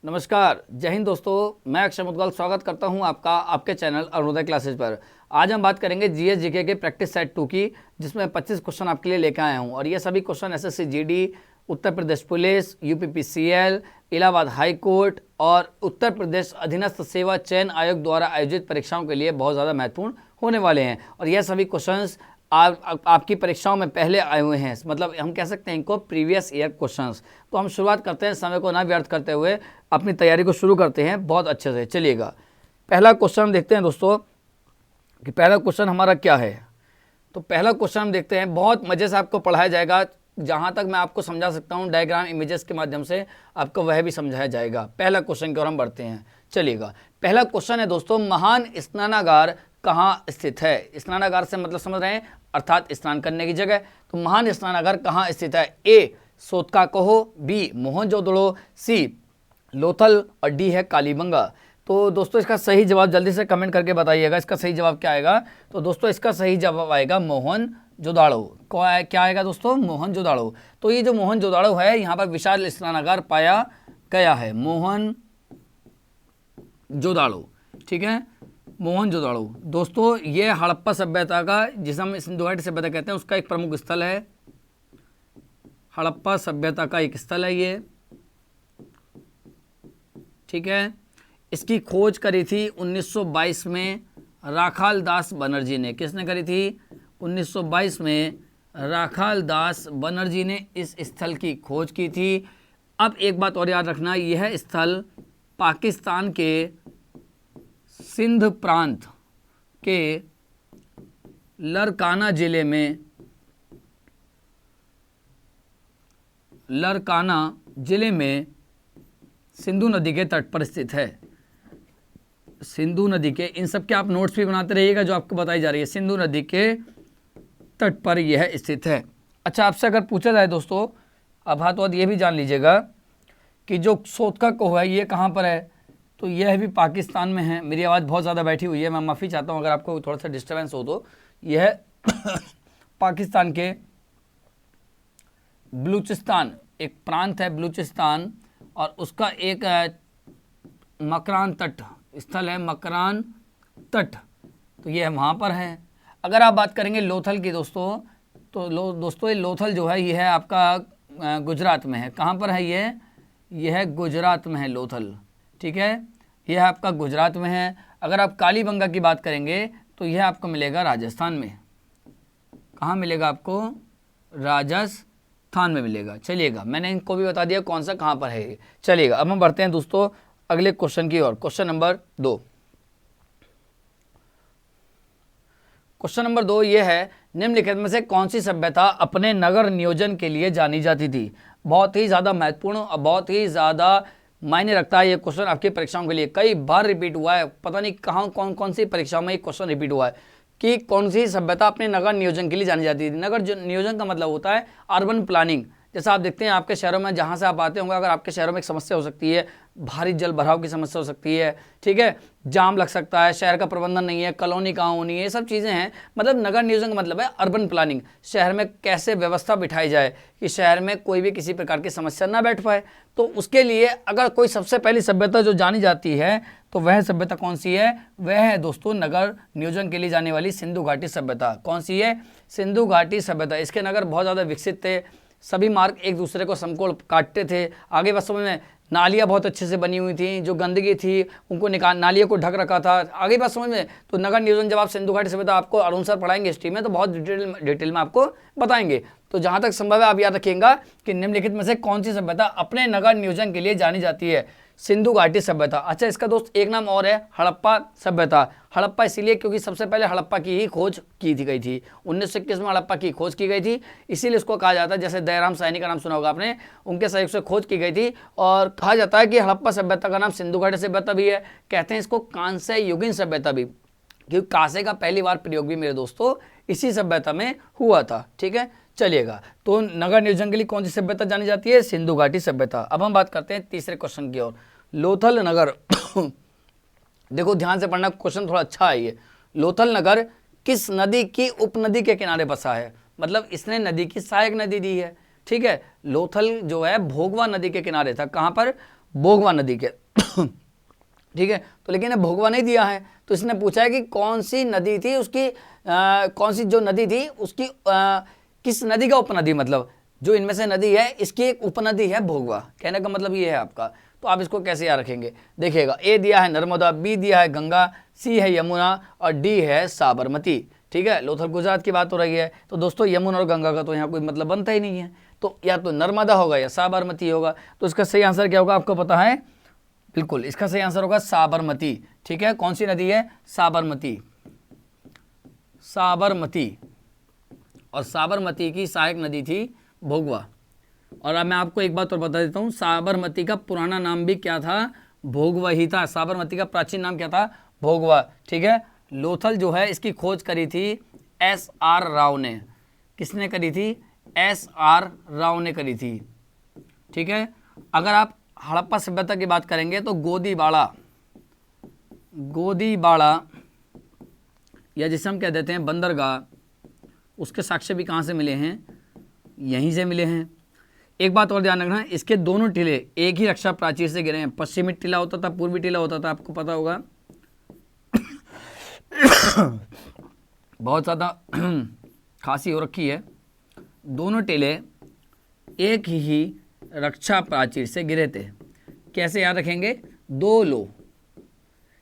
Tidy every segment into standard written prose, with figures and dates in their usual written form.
नमस्कार, जय हिंद दोस्तों। मैं अक्षय मुदगल स्वागत करता हूं आपका आपके चैनल अरुणोदय क्लासेज पर। आज हम बात करेंगे जीएस जीके के प्रैक्टिस सेट 2 की, जिसमें 25 क्वेश्चन आपके लिए लेकर आया हूं। और ये सभी question SSC GD, Uttar Pradesh police, UPPCL, Allahabad high court और उत्तर प्रदेश अधीनस्थ सेवा चयन आयोग द्वारा आयोजित परीक्षाओं के लिए बहुत ज़्यादा महत्वपूर्ण होने वाले हैं। और यह सभी क्वेश्चंस आपकी परीक्षाओं में पहले आए हुए हैं, मतलब हम कह सकते हैं इनको प्रीवियस ईयर क्वेश्चंस। तो हम शुरुआत करते हैं, समय को ना व्यर्थ करते हुए अपनी तैयारी को शुरू करते हैं बहुत अच्छे से। चलिएगा, पहला क्वेश्चन हम देखते हैं दोस्तों कि पहला क्वेश्चन हमारा क्या है। तो पहला क्वेश्चन हम देखते हैं, बहुत मज़े से आपको पढ़ाया जाएगा। जहाँ तक मैं आपको समझा सकता हूँ डायग्राम इमेजेस के माध्यम से आपको वह भी समझाया जाएगा। पहला क्वेश्चन की ओर हम बढ़ते हैं। चलिएगा, पहला क्वेश्चन है दोस्तों, महान स्नानागार कहाँ स्थित है। स्नानागार से मतलब समझ रहे हैं, अर्थात स्नान करने की जगह। तो महान स्नानागार कहाँ स्थित है? ए सोतका कहो, बी मोहनजोदड़ो, सी लोथल और डी है कालीबंगा। तो दोस्तों इसका सही जवाब जल्दी से कमेंट करके बताइएगा, इसका सही जवाब क्या आएगा। तो दोस्तों इसका सही जवाब आएगा मोहनजोदड़ो। क्या आएगा दोस्तों? मोहनजोदड़ो। तो ये जो मोहनजोदड़ो है, यहाँ पर विशाल स्नानागार पाया गया है, मोहनजोदड़ो। ठीक है, मोहनजोदड़ो। दोस्तों ये हड़प्पा सभ्यता का, जिसे हम सिंधु घाटी सभ्यता कहते हैं, उसका एक प्रमुख स्थल है। हड़प्पा सभ्यता का एक स्थल है ये। ठीक है, इसकी खोज करी थी 1922 में राखाल दास बनर्जी ने। किसने करी थी? 1922 में राखाल दास बनर्जी ने इस स्थल की खोज की थी। अब एक बात और याद रखना, यह स्थल पाकिस्तान के सिंध प्रांत के लरकाना जिले में सिंधु नदी के तट पर स्थित है। सिंधु नदी के, इन सब के आप नोट्स भी बनाते रहिएगा जो आपको बताई जा रही है। सिंधु नदी के तट पर यह स्थित है। अच्छा, आपसे अगर पूछा जाए दोस्तों, अब हाथों हाथ ये भी जान लीजिएगा कि जो सोतका कोह है ये कहाँ पर है। तो यह भी पाकिस्तान में है। मेरी आवाज़ बहुत ज़्यादा बैठी हुई है, मैं माफ़ी चाहता हूँ अगर आपको थोड़ा सा डिस्टर्बेंस हो। तो यह पाकिस्तान के बलूचिस्तान, एक प्रांत है बलूचिस्तान, और उसका एक मकरान तट स्थल है, मकरान तट। तो ये वहाँ पर है। अगर आप बात करेंगे लोथल की दोस्तों, तो दोस्तों ये लोथल जो है ये है आपका गुजरात में है। कहाँ पर है ये? यह गुजरात में है लोथल। ठीक है, यह आपका गुजरात में है। अगर आप कालीबंगा की बात करेंगे तो यह आपको मिलेगा राजस्थान में। कहाँ मिलेगा आपको? राजस्थान में मिलेगा। चलिएगा, मैंने इनको भी बता दिया कौन सा कहाँ पर है। चलिएगा, अब हम बढ़ते हैं दोस्तों अगले क्वेश्चन की ओर। Question number 2। क्वेश्चन नंबर 2 ये है, निम्नलिखित में से कौन सी सभ्यता अपने नगर नियोजन के लिए जानी जाती थी। बहुत ही ज़्यादा महत्वपूर्ण और बहुत ही ज़्यादा मायने रखता है ये क्वेश्चन आपकी परीक्षाओं के लिए। कई बार रिपीट हुआ है, पता नहीं कहाँ कौन सी परीक्षाओं में ये क्वेश्चन रिपीट हुआ है कि कौन सी सभ्यता अपने नगर नियोजन के लिए जानी जाती थी। नगर नियोजन का मतलब होता है अर्बन प्लानिंग। जैसा आप देखते हैं आपके शहरों में, जहाँ से आप आते होंगे, अगर आपके शहरों में एक समस्या हो सकती है, भारी जल भराव की समस्या हो सकती है, ठीक है, जाम लग सकता है, शहर का प्रबंधन नहीं है, कॉलोनी कहाँ होनी है, ये सब चीज़ें हैं। मतलब नगर नियोजन का मतलब है अर्बन प्लानिंग। शहर में कैसे व्यवस्था बिठाई जाए कि शहर में कोई भी किसी प्रकार की समस्या ना बैठ पाए। तो उसके लिए अगर कोई सबसे पहली सभ्यता जो जानी जाती है, तो वह सभ्यता कौन सी है? वह है दोस्तों नगर नियोजन के लिए जाने वाली सिंधु घाटी सभ्यता। कौन सी है? सिंधु घाटी सभ्यता। इसके नगर बहुत ज़्यादा विकसित थे, सभी मार्ग एक दूसरे को समकोण काटते थे। आगे बस में नालियाँ बहुत अच्छे से बनी हुई थी, जो गंदगी थी उनको नालियों को ढक रखा था। आगे बात समझ में। तो नगर नियोजन जब आप सिंधु घाटी सभ्यता आपको अरुण सर पढ़ाएंगे हिस्ट्री में, तो बहुत डिटेल में आपको बताएंगे। तो जहाँ तक संभव है आप याद रखिएगा कि निम्नलिखित में से कौन सी सभ्यता अपने नगर नियोजन के लिए जानी जाती है। सिंधु घाटी सभ्यता। अच्छा, इसका दोस्त एक नाम और है, हड़प्पा सभ्यता। हड़प्पा इसीलिए क्योंकि सबसे पहले हड़प्पा की ही खोज की गई थी। 1921 में हड़प्पा की खोज की गई थी, इसीलिए इसको कहा जाता है, जैसे दयाराम साहनी का नाम सुना होगा आपने, उनके सहयोग से खोज की गई थी। और कहा जाता है कि हड़प्पा सभ्यता का नाम सिंधु घाटी सभ्यता भी है। कहते हैं इसको कांस्य युगीन सभ्यता भी, क्योंकि कांसे का पहली बार प्रयोग भी मेरे दोस्तों इसी सभ्यता में हुआ था। ठीक है, चलिएगा, तो नगर नियोजन के लिए कौन सी सभ्यता जानी जाती है? सिंधु घाटी सभ्यता। अब हम बात करते हैं तीसरे क्वेश्चन की ओर, लोथल नगर। देखो ध्यान से पढ़ना, क्वेश्चन थोड़ा अच्छा है ये। लोथल नगर किस नदी की उपनदी के किनारे बसा है? मतलब इसने नदी की सहायक नदी दी है। ठीक है, लोथल जो है भोगवा नदी के किनारे था। कहाँ पर? भोगवा नदी के। ठीक है, तो लेकिन भोगवा नहीं दिया है, तो इसने पूछा है कि कौन सी नदी थी उसकी कौन सी जो नदी थी उसकी किस नदी का उपनदी, मतलब जो इनमें से नदी है इसकी एक उपनदी है भोगवा। कहने का मतलब ये है आपका। तो आप इसको कैसे याद रखेंगे, देखिएगा, ए दिया है नर्मदा, बी दिया है गंगा, सी है यमुना और डी है साबरमती। ठीक है, लोथल गुजरात की बात हो रही है, तो दोस्तों यमुना और गंगा का तो यहाँ कोई मतलब बनता ही नहीं है, तो या तो नर्मदा होगा या साबरमती होगा। तो इसका सही आंसर क्या होगा आपको पता है, बिल्कुल इसका सही आंसर होगा साबरमती। ठीक है, कौन सी नदी है, साबरमती, साबरमती। और साबरमती की सहायक नदी थी भोगवा। और अब मैं आपको एक बात और बता देता हूँ, साबरमती का पुराना नाम भी क्या था, भोगवा ही था। साबरमती का प्राचीन नाम क्या था, भोगवा। ठीक है, लोथल जो है इसकी खोज करी थी SR राव ने। किसने करी थी, SR राव ने करी थी। ठीक है, अगर आप हड़प्पा सभ्यता की बात करेंगे तो गोदीबाड़ा या जिसे हम कह देते हैं बंदरगाह, उसके साक्ष्य भी कहाँ से मिले हैं, यहीं से मिले हैं। एक बात और ध्यान रखना, इसके दोनों टीले एक ही रक्षा प्राचीर से गिरे हैं। पश्चिमी टीला होता था, पूर्वी टीला होता था, आपको पता होगा। बहुत ज़्यादा खांसी हो रखी है। दोनों टीले एक ही रक्षा प्राचीर से गिरे थे। कैसे याद रखेंगे, दो लो।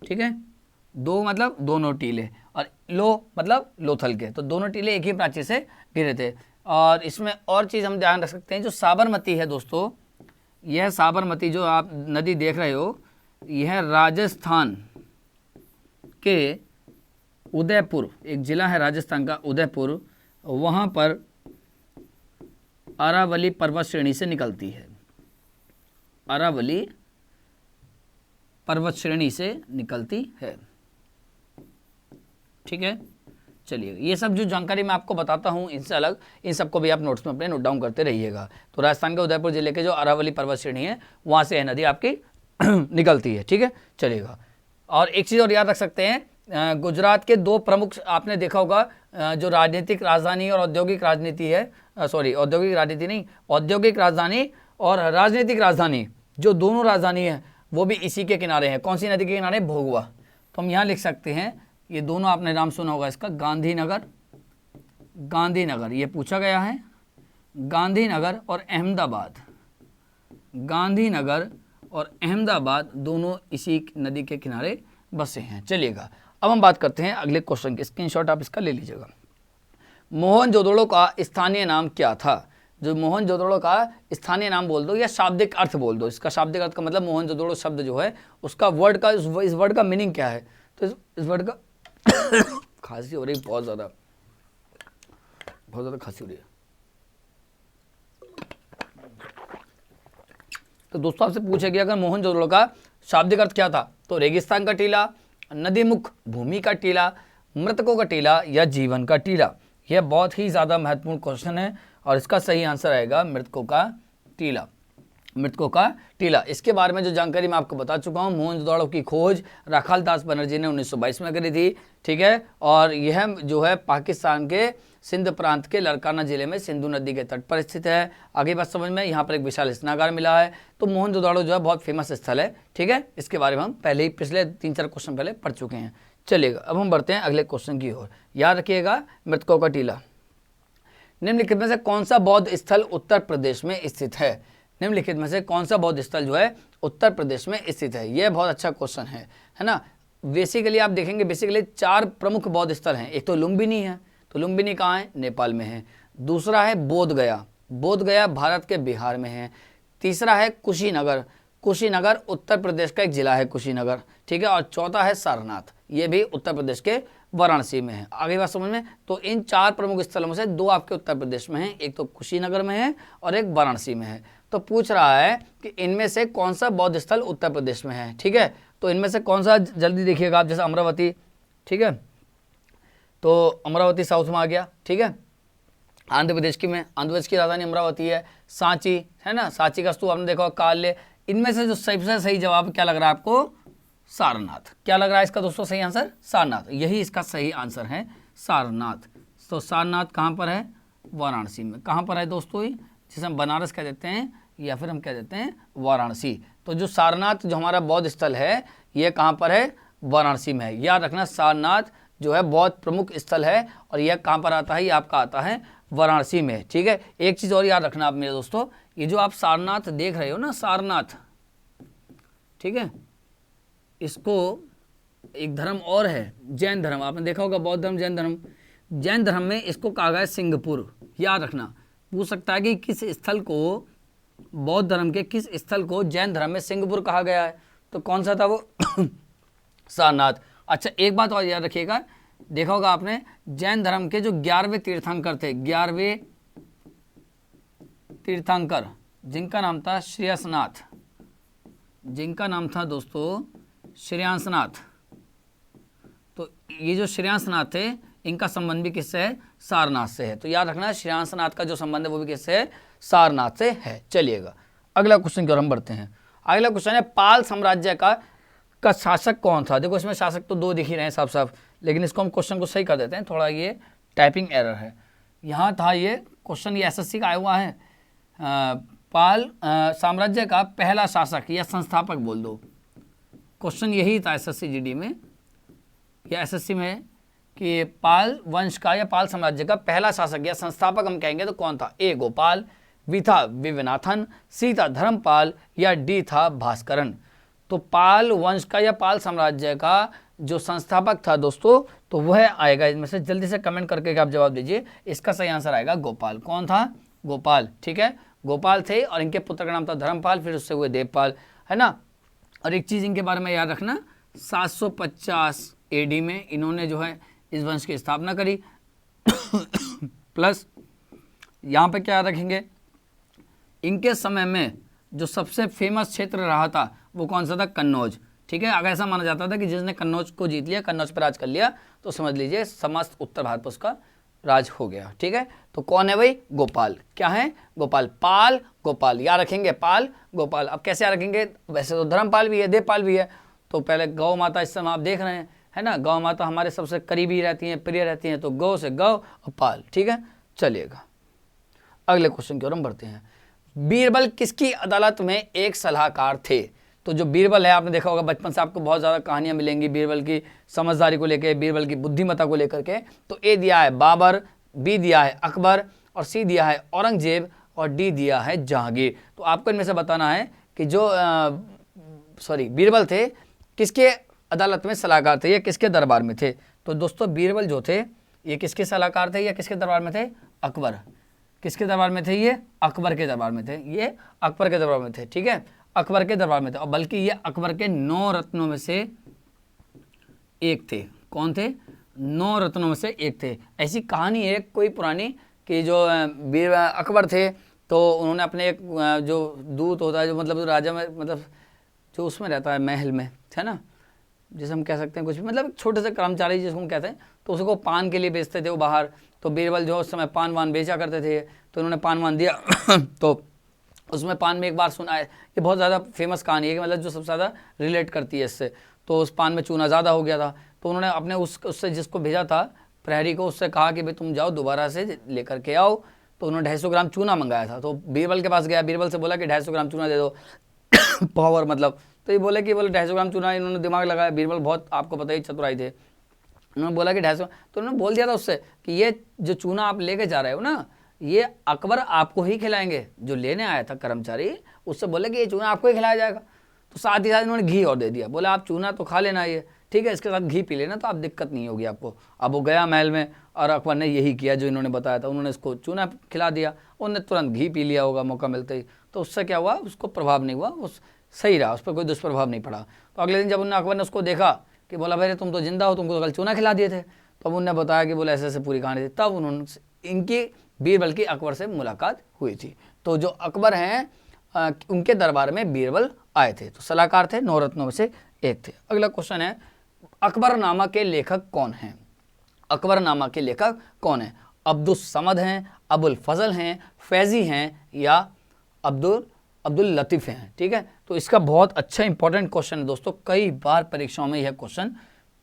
ठीक है, दो मतलब दोनों टीले और लो मतलब लोथल के, तो दोनों टीले एक ही प्राचीर से गिरे थे। और इसमें और चीज़ हम ध्यान रख सकते हैं, जो साबरमती है दोस्तों, यह साबरमती जो आप नदी देख रहे हो, यह राजस्थान के उदयपुर, एक ज़िला है राजस्थान का उदयपुर, वहाँ पर अरावली पर्वत श्रेणी से निकलती है। अरावली पर्वत श्रेणी से निकलती है। ठीक है, चलिए, ये सब जो जानकारी मैं आपको बताता हूँ इनसे अलग, इन सबको भी आप नोट्स में अपने नोट डाउन करते रहिएगा। तो राजस्थान के उदयपुर जिले के जो अरावली पर्वत श्रेणी है, वहाँ से यह नदी आपकी निकलती है। ठीक है, चलिएगा। और एक चीज़ और याद रख सकते हैं, गुजरात के दो प्रमुख, आपने देखा होगा, जो राजनीतिक राजधानी और औद्योगिक राजनीति है, सॉरी औद्योगिक राजनीति नहीं, औद्योगिक राजधानी और राजनीतिक राजधानी, जो दोनों राजधानी है वो भी इसी के किनारे हैं। कौन सी नदी के किनारे, भोगवा। तो हम यहाँ लिख सकते हैं, ये दोनों आपने नाम सुना होगा इसका, गांधीनगर, गांधीनगर, ये पूछा गया है, गांधीनगर और अहमदाबाद, गांधीनगर और अहमदाबाद दोनों इसी नदी के किनारे बसे हैं। चलिएगा, अब हम बात करते हैं अगले क्वेश्चन की। स्क्रीनशॉट आप इसका ले लीजिएगा। मोहनजोदड़ो का स्थानीय नाम क्या था। जो मोहनजोदड़ो का स्थानीय नाम बोल दो या शाब्दिक अर्थ बोल दो। इसका शाब्दिक अर्थ का मतलब मोहनजोदड़ो शब्द जो है उसका वर्ड का, इस वर्ड का मीनिंग क्या है। तो इस वर्ड का खांसी हो रही, बहुत ज़्यादा खांसी हो रही है। तो दोस्तों आपसे पूछा गया अगर मोहनजोदड़ो का शाब्दिक अर्थ क्या था, तो रेगिस्तान का टीला, नदीमुख भूमि का टीला, मृतकों का टीला या जीवन का टीला। यह बहुत ही ज़्यादा महत्वपूर्ण क्वेश्चन है और इसका सही आंसर आएगा मृतकों का टीला, मृतकों का टीला। इसके बारे में जो जानकारी मैं आपको बता चुका हूँ, मोहनजोदड़ो की खोज राखाल दास बनर्जी ने 1922 में करी थी। ठीक है, और यह जो है पाकिस्तान के सिंध प्रांत के लड़काना जिले में सिंधु नदी के तट पर स्थित है। आगे बात समझ में, यहाँ पर एक विशाल स्नागार मिला है। तो मोहनजोदड़ो जो है बहुत फेमस स्थल है। ठीक है, इसके बारे में हम पहले ही पिछले 3-4 क्वेश्चन पहले पढ़ चुके हैं। चलिएगा, अब हम बढ़ते हैं अगले क्वेश्चन की ओर। याद रखिएगा, मृतकों का टीला। निम्नलिखित में से कौन सा बौद्ध स्थल उत्तर प्रदेश में स्थित है। निम्नलिखित में से कौन सा बौद्ध स्थल जो है उत्तर प्रदेश में स्थित है। यह बहुत अच्छा क्वेश्चन है ना। बेसिकली आप देखेंगे, बेसिकली 4 प्रमुख बौद्ध स्थल हैं। एक तो लुम्बिनी है, तो लुम्बिनी कहाँ है, नेपाल में है। दूसरा है बोधगया, बोधगया भारत के बिहार में है। तीसरा है कुशीनगर, कुशीनगर उत्तर प्रदेश का एक जिला है कुशीनगर। ठीक है, और चौथा है सारनाथ, ये भी उत्तर प्रदेश के वाराणसी में है। आगे बात समझ में, तो इन 4 प्रमुख स्थलों में से 2 आपके उत्तर प्रदेश में हैं, एक तो कुशीनगर में है और एक वाराणसी में है। तो पूछ रहा है कि इनमें से कौन सा बौद्ध स्थल उत्तर प्रदेश में है। ठीक है, तो इनमें से कौन सा, जल्दी देखिएगा आप, जैसे अमरावती। ठीक है, तो अमरावती साउथ में आ गया। ठीक है, आंध्र प्रदेश की राजधानी अमरावती है। सांची है ना, सांची का स्तूप आपने देखा, काले। इनमें से जो सबसे सही जवाब क्या लग रहा है आपको, सारनाथ। क्या लग रहा है इसका दोस्तों सही आंसर, सारनाथ। यही इसका सही आंसर है, सारनाथ। तो सारनाथ कहाँ पर है, वाराणसी में। कहाँ पर है दोस्तों, जिसे हम बनारस कह देते हैं या फिर हम कह देते हैं वाराणसी। तो जो सारनाथ जो हमारा बौद्ध स्थल है ये कहाँ पर है, वाराणसी में है। याद रखना सारनाथ जो है बौद्ध प्रमुख स्थल है और यह कहाँ पर आता है, ये आपका आता है वाराणसी में। ठीक है, एक चीज़ और याद रखना आप मेरे दोस्तों, ये जो आप सारनाथ देख रहे हो ना, सारनाथ, ठीक है, इसको एक धर्म और है जैन धर्म, आपने देखा होगा बौद्ध धर्म जैन धर्म, जैन धर्म में इसको कहा गया है सिंहपुर। याद रखना, पूछ सकता है कि किस स्थल को, बौद्ध धर्म के किस स्थल को जैन धर्म में सिंहपुर कहा गया है, तो कौन सा था वो सारनाथ। अच्छा एक बात और याद रखिएगा, देखा होगा आपने जैन धर्म के जो 11वें तीर्थंकर थे, 11वें तीर्थंकर जिनका नाम था श्रेयसनाथ, जिनका नाम था दोस्तों श्रेयांसनाथ, तो ये जो श्रेयांसनाथ थे इनका संबंध भी किससे है, सारनाथ से है। तो याद रखना श्रेयांसनाथ का जो संबंध है वो भी किससे है, सारनाथ से है। चलिएगा अगला क्वेश्चन की ओर हम बढ़ते हैं। अगला क्वेश्चन है पाल साम्राज्य का शासक कौन था। देखो इसमें शासक तो दो दिख ही रहे हैं साफ साफ, लेकिन इसको हम क्वेश्चन को सही कर देते हैं, थोड़ा ये टाइपिंग एरर है। यहाँ था ये क्वेश्चन, ये एसएससी का आया हुआ है, पाल साम्राज्य का पहला शासक या संस्थापक बोल दो। क्वेश्चन यही था एसएससी जीडी में या एसएससी में कि पाल वंश का या पाल साम्राज्य का पहला शासक या संस्थापक हम कहेंगे तो कौन था। ए गोपाल, बी था विवनाथन, सी था धर्मपाल या डी था भास्करन। तो पाल वंश का या पाल साम्राज्य का जो संस्थापक था दोस्तों तो वह आएगा, इसमें से जल्दी से कमेंट करके आप जवाब दीजिए। इसका सही आंसर आएगा गोपाल। कौन था, गोपाल। ठीक है, गोपाल थे और इनके पुत्र का नाम था धर्मपाल, फिर उससे हुए देवपाल, है ना। और एक चीज़ इनके बारे में याद रखना, 750 AD में इन्होंने जो है इस वंश की स्थापना करी प्लस यहाँ पे क्या याद रखेंगे, इनके समय में जो सबसे फेमस क्षेत्र रहा था वो कौन सा था, कन्नौज। ठीक है, अगर ऐसा माना जाता था कि जिसने कन्नौज को जीत लिया, कन्नौज पर राज कर लिया, तो समझ लीजिए समस्त उत्तर भारत पर उसका राज हो गया। ठीक है, तो कौन है भाई, गोपाल। क्या है, गोपाल। पाल गोपाल याद रखेंगे, पाल गोपाल। अब कैसे याद रखेंगे, वैसे तो धर्मपाल भी है, देवपाल भी है। तो पहले गौ माता, इस समय आप देख रहे हैं, है ना, गौ माता हमारे सबसे करीबी रहती हैं, प्रिय रहती हैं, तो गौ से गौ और पाल। ठीक है, चलिएगा अगले क्वेश्चन की ओर हम बढ़ते हैं। बीरबल किसकी अदालत में एक सलाहकार थे। तो जो बीरबल है, आपने देखा होगा बचपन से आपको बहुत ज़्यादा कहानियां मिलेंगी बीरबल की समझदारी को लेकर, बीरबल की बुद्धिमत्ता को लेकर के। तो ए दिया है बाबर, बी दिया है अकबर और सी दिया है औरंगजेब और डी दिया है जहांगीर। तो आपको इनमें से बताना है कि जो बीरबल थे किसके अदालत में सलाहकार थे या किसके दरबार में थे। तो दोस्तों बीरबल जो थे ये किसके सलाहकार थे या किसके दरबार में थे, अकबर। किसके दरबार में थे, ये अकबर के दरबार में थे, ये अकबर के दरबार में थे। ठीक है, अकबर के दरबार में थे, और बल्कि ये अकबर के 9 रत्नों में से एक थे। कौन थे, 9 रत्नों में से एक थे। ऐसी कहानी है कोई पुरानी कि जो अकबर थे तो उन्होंने अपने एक जो दूत होता है, जो मतलब राजा में, मतलब जो उसमें रहता है महल में, है ना, जैसे हम कह सकते हैं कुछ भी, मतलब छोटे से कर्मचारी जिसको हम कहते हैं, तो उसको पान के लिए बेचते थे वो बाहर। तो बीरबल जो उस समय पान वान बेचा करते थे, तो उन्होंने पान वान दिया तो उसमें पान में एक बार सुना है, ये बहुत ज़्यादा फेमस कहानी है कि मतलब जो सबसे ज़्यादा रिलेट करती है इससे। तो उस पान में चूना ज़्यादा हो गया था, तो उन्होंने अपने उससे जिसको भेजा था प्रहरी को, उससे कहा कि भाई तुम जाओ दोबारा से लेकर के आओ। तो उन्होंने 250 ग्राम चूना मंगाया था, तो बीरबल के पास गया, बीरबल से बोला कि 250 ग्राम चूना दे दो पावर मतलब। तो ये बोले कि बोले 250 ग्राम चूना, इन्होंने दिमाग लगाया, बीरबल बहुत आपको पता ही चतुराई थे, उन्होंने बोला कि 250, तो उन्होंने बोल दिया था उससे कि ये जो चूना आप लेके जा रहे हो ना, ये अकबर आपको ही खिलाएंगे। जो लेने आया था कर्मचारी, उससे बोले कि ये चूना आपको ही खिलाया जाएगा। तो साथ ही साथ इन्होंने घी और दे दिया, बोला आप चूना तो खा लेना ये, ठीक है, इसके साथ घी पी लेना, तो आप दिक्कत नहीं होगी आपको। अब वो गया महल में और अकबर ने यही किया जो इन्होंने बताया था, उन्होंने इसको चूना खिला दिया, उन्होंने तुरंत घी पी लिया होगा मौका मिलते ही। तो उससे क्या हुआ, उसको प्रभाव नहीं हुआ, उस सही रहा, उस पर कोई दुष्प्रभाव नहीं पड़ा। तो अगले दिन जब उन्होंने अकबर ने उसको देखा कि बोला भाई तुम तो जिंदा हो, तुमको तो कल चूना खिला दिए थे। तब उन्होंने बताया कि बोले ऐसे ऐसे पूरी कहानी थी। तब उन्होंने इनकी बीरबल की अकबर से मुलाकात हुई थी। तो जो अकबर हैं उनके दरबार में बीरबल आए थे, तो सलाहकार थे, 9 रत्नों में से एक थे। अगला क्वेश्चन है अकबरनामा के लेखक कौन हैं। अकबरनामा के लेखक कौन है, अब्दुल समद हैं, अबुल फजल हैं, फैजी हैं या अब्दुल लतीफ़ हैं। ठीक है, तो इसका बहुत अच्छा इंपॉर्टेंट क्वेश्चन है दोस्तों, कई बार परीक्षाओं में यह क्वेश्चन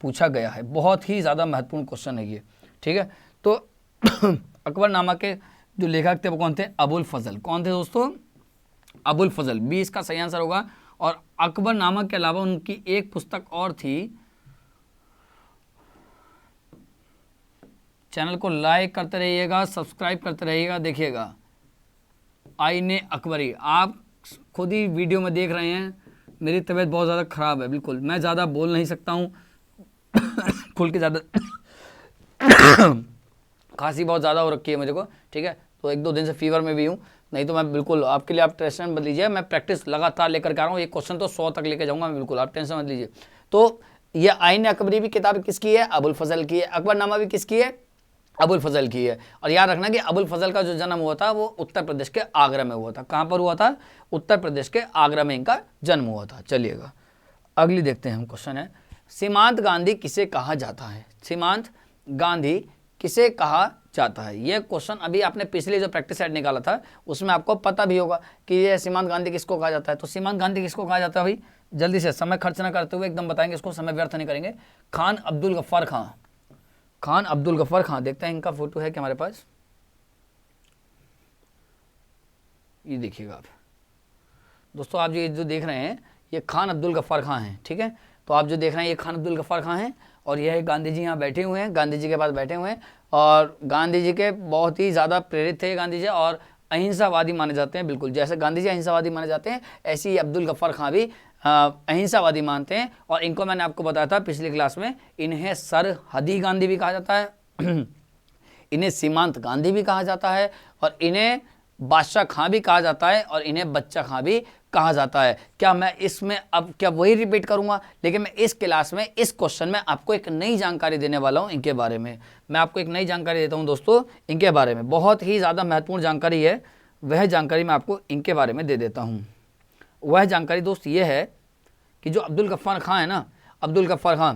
पूछा गया है, बहुत ही ज़्यादा महत्वपूर्ण क्वेश्चन है ये। ठीक है, तो अकबरनामा के जो लेखक थे वो कौन थे, अबुल फजल। कौन थे दोस्तों, अबुल फजल। बी इसका सही आंसर होगा। और अकबरनामा के अलावा उनकी एक पुस्तक और थी। चैनल को लाइक करते रहिएगा, सब्सक्राइब करते रहिएगा। देखिएगा आईने अकबरी, आप खुद ही वीडियो में देख रहे हैं मेरी तबीयत बहुत ज़्यादा ख़राब है, बिल्कुल मैं ज़्यादा बोल नहीं सकता हूँ खुल के ज़्यादा खांसी बहुत ज़्यादा हो रखी है मुझे को, ठीक है। तो 1-2 दिन से फीवर में भी हूँ, नहीं तो मैं बिल्कुल आपके लिए, आप टेंशन मत लीजिए, मैं प्रैक्टिस लगातार लेकर के आ रहा हूँ। ये क्वेश्चन तो 100 तक लेकर जाऊँगा मैं, बिल्कुल आप टेंशन मत लीजिए। तो ये आईने अकबरी भी किताब किसकी है? अबुल फजल की है। अकबरनामा भी किसकी है? अबुल फजल की है। और याद रखना कि अबुल फजल का जो जन्म हुआ था वो उत्तर प्रदेश के आगरा में हुआ था। कहाँ पर हुआ था? उत्तर प्रदेश के आगरा में इनका जन्म हुआ था। चलिएगा अगली देखते हैं हम। क्वेश्चन है सीमांत गांधी किसे कहा जाता है? सीमांत गांधी किसे कहा जाता है? यह क्वेश्चन अभी आपने पिछले जो प्रैक्टिस सेट निकाला था उसमें आपको पता भी होगा कि ये सीमांत गांधी किसको कहा जाता है। तो सीमांत गांधी किसको कहा जाता है भाई? जल्दी से, समय खर्च ना करते हुए एकदम बताएंगे, इसको समय व्यर्थ नहीं करेंगे। खान अब्दुल गफ्फार खां। खान अब्दुल गफ्फार खां, देखते हैं इनका फोटो है क्या हमारे पास? ये देखिएगा आप दोस्तों, आप जो देख रहे हैं ये खान अब्दुल गफ्फार खां हैं, ठीक है। तो आप जो देख रहे हैं ये खान अब्दुल गफ्फार खां हैं और यह गांधी जी यहाँ बैठे हुए हैं, गांधी जी के पास बैठे हुए हैं। और गांधी जी के बहुत ही ज़्यादा प्रेरित थे गांधी जी, और अहिंसावादी माने जाते हैं। बिल्कुल जैसे गांधी जी अहिंसावादी माने जाते हैं, ऐसे ही अब्दुल गफ्फार खां भी अहिंसावादी मानते हैं। और इनको मैंने आपको बताया था पिछली क्लास में, इन्हें सरहदी गांधी भी कहा जाता है इन्हें सीमांत गांधी भी कहा जाता है, और इन्हें बादशाह खां भी कहा जाता है, और इन्हें बच्चा खां भी कहा जाता है। क्या मैं इसमें अब क्या वही रिपीट करूंगा? लेकिन मैं इस क्लास में, इस क्वेश्चन में आपको एक नई जानकारी देने वाला हूं इनके बारे में। मैं आपको एक नई जानकारी देता हूं दोस्तों इनके बारे में, बहुत ही ज़्यादा महत्वपूर्ण जानकारी है। वह जानकारी मैं आपको इनके बारे में दे देता हूँ। वह जानकारी दोस्त ये है कि जो अब्दुल गफ्फार खां है ना, अब्दुल गफ्फार खां,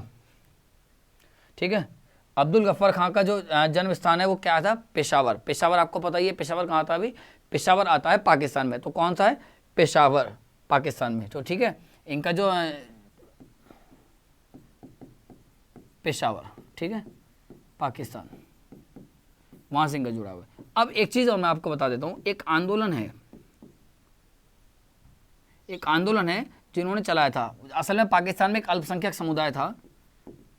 ठीक है, अब्दुल गफ्फार खां का जो जन्म स्थान है वो क्या था? पेशावर। पेशावर आपको पता ही है, पेशावर कहाँ आता है अभी? पेशावर आता है पाकिस्तान में। तो कौन सा है? पेशावर, पाकिस्तान में। तो ठीक है, इनका जो पेशावर, ठीक है, पाकिस्तान, वहां से इनका जुड़ा हुआ है। अब एक चीज और मैं आपको बता देता हूं, एक आंदोलन है, एक आंदोलन है जिन्होंने चलाया था। असल में पाकिस्तान में एक अल्पसंख्यक समुदाय था,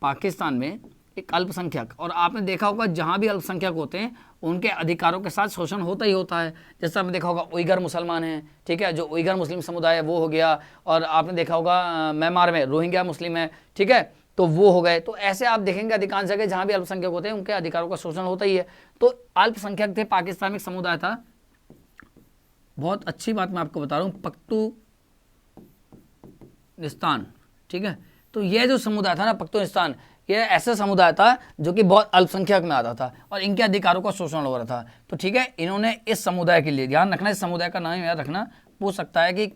पाकिस्तान में एक अल्पसंख्यक, और आपने देखा होगा जहाँ भी अल्पसंख्यक होते हैं उनके अधिकारों के साथ शोषण होता ही होता है। जैसे आपने देखा होगा उइगर मुसलमान हैं, ठीक है, जो उइगर मुस्लिम समुदाय है वो हो गया, और आपने देखा होगा म्यांमार में रोहिंग्या मुस्लिम है, ठीक है, तो वो हो गए। तो ऐसे आप देखेंगे अधिकांश जगह जहाँ भी अल्पसंख्यक होते हैं उनके अधिकारों का शोषण होता ही है। तो अल्पसंख्यक थे, पाकिस्तान में एक समुदाय था। बहुत अच्छी बात मैं आपको बता रहा हूँ, पख्तूनिस्तान, ठीक है। तो ये जो समुदाय था ना पख्तूनिस्तान, ये ऐसा समुदाय था जो कि बहुत अल्पसंख्यक में आता था और इनके अधिकारों का शोषण हो रहा था। तो ठीक है, इन्होंने इस समुदाय के लिए, ध्यान रखना इस समुदाय का नाम याद रखना, पूछ सकता है कि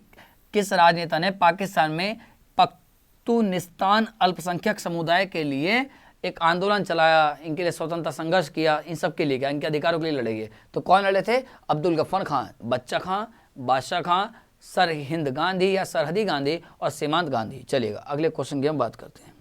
किस राजनेता ने पाकिस्तान में पख्तूनिस्तान अल्पसंख्यक समुदाय के लिए एक आंदोलन चलाया, इनके लिए स्वतंत्रता संघर्ष किया, इन सब के लिए क्या, इनके अधिकारों के लिए लड़े। तो कौन लड़े थे? अब्दुल गफ्फार खां, बच्चा खां, बादशाह खां, सरहिंद गांधी या सरहदी गांधी और सीमांत गांधी। चलिएगा अगले क्वेश्चन की हम बात करते हैं।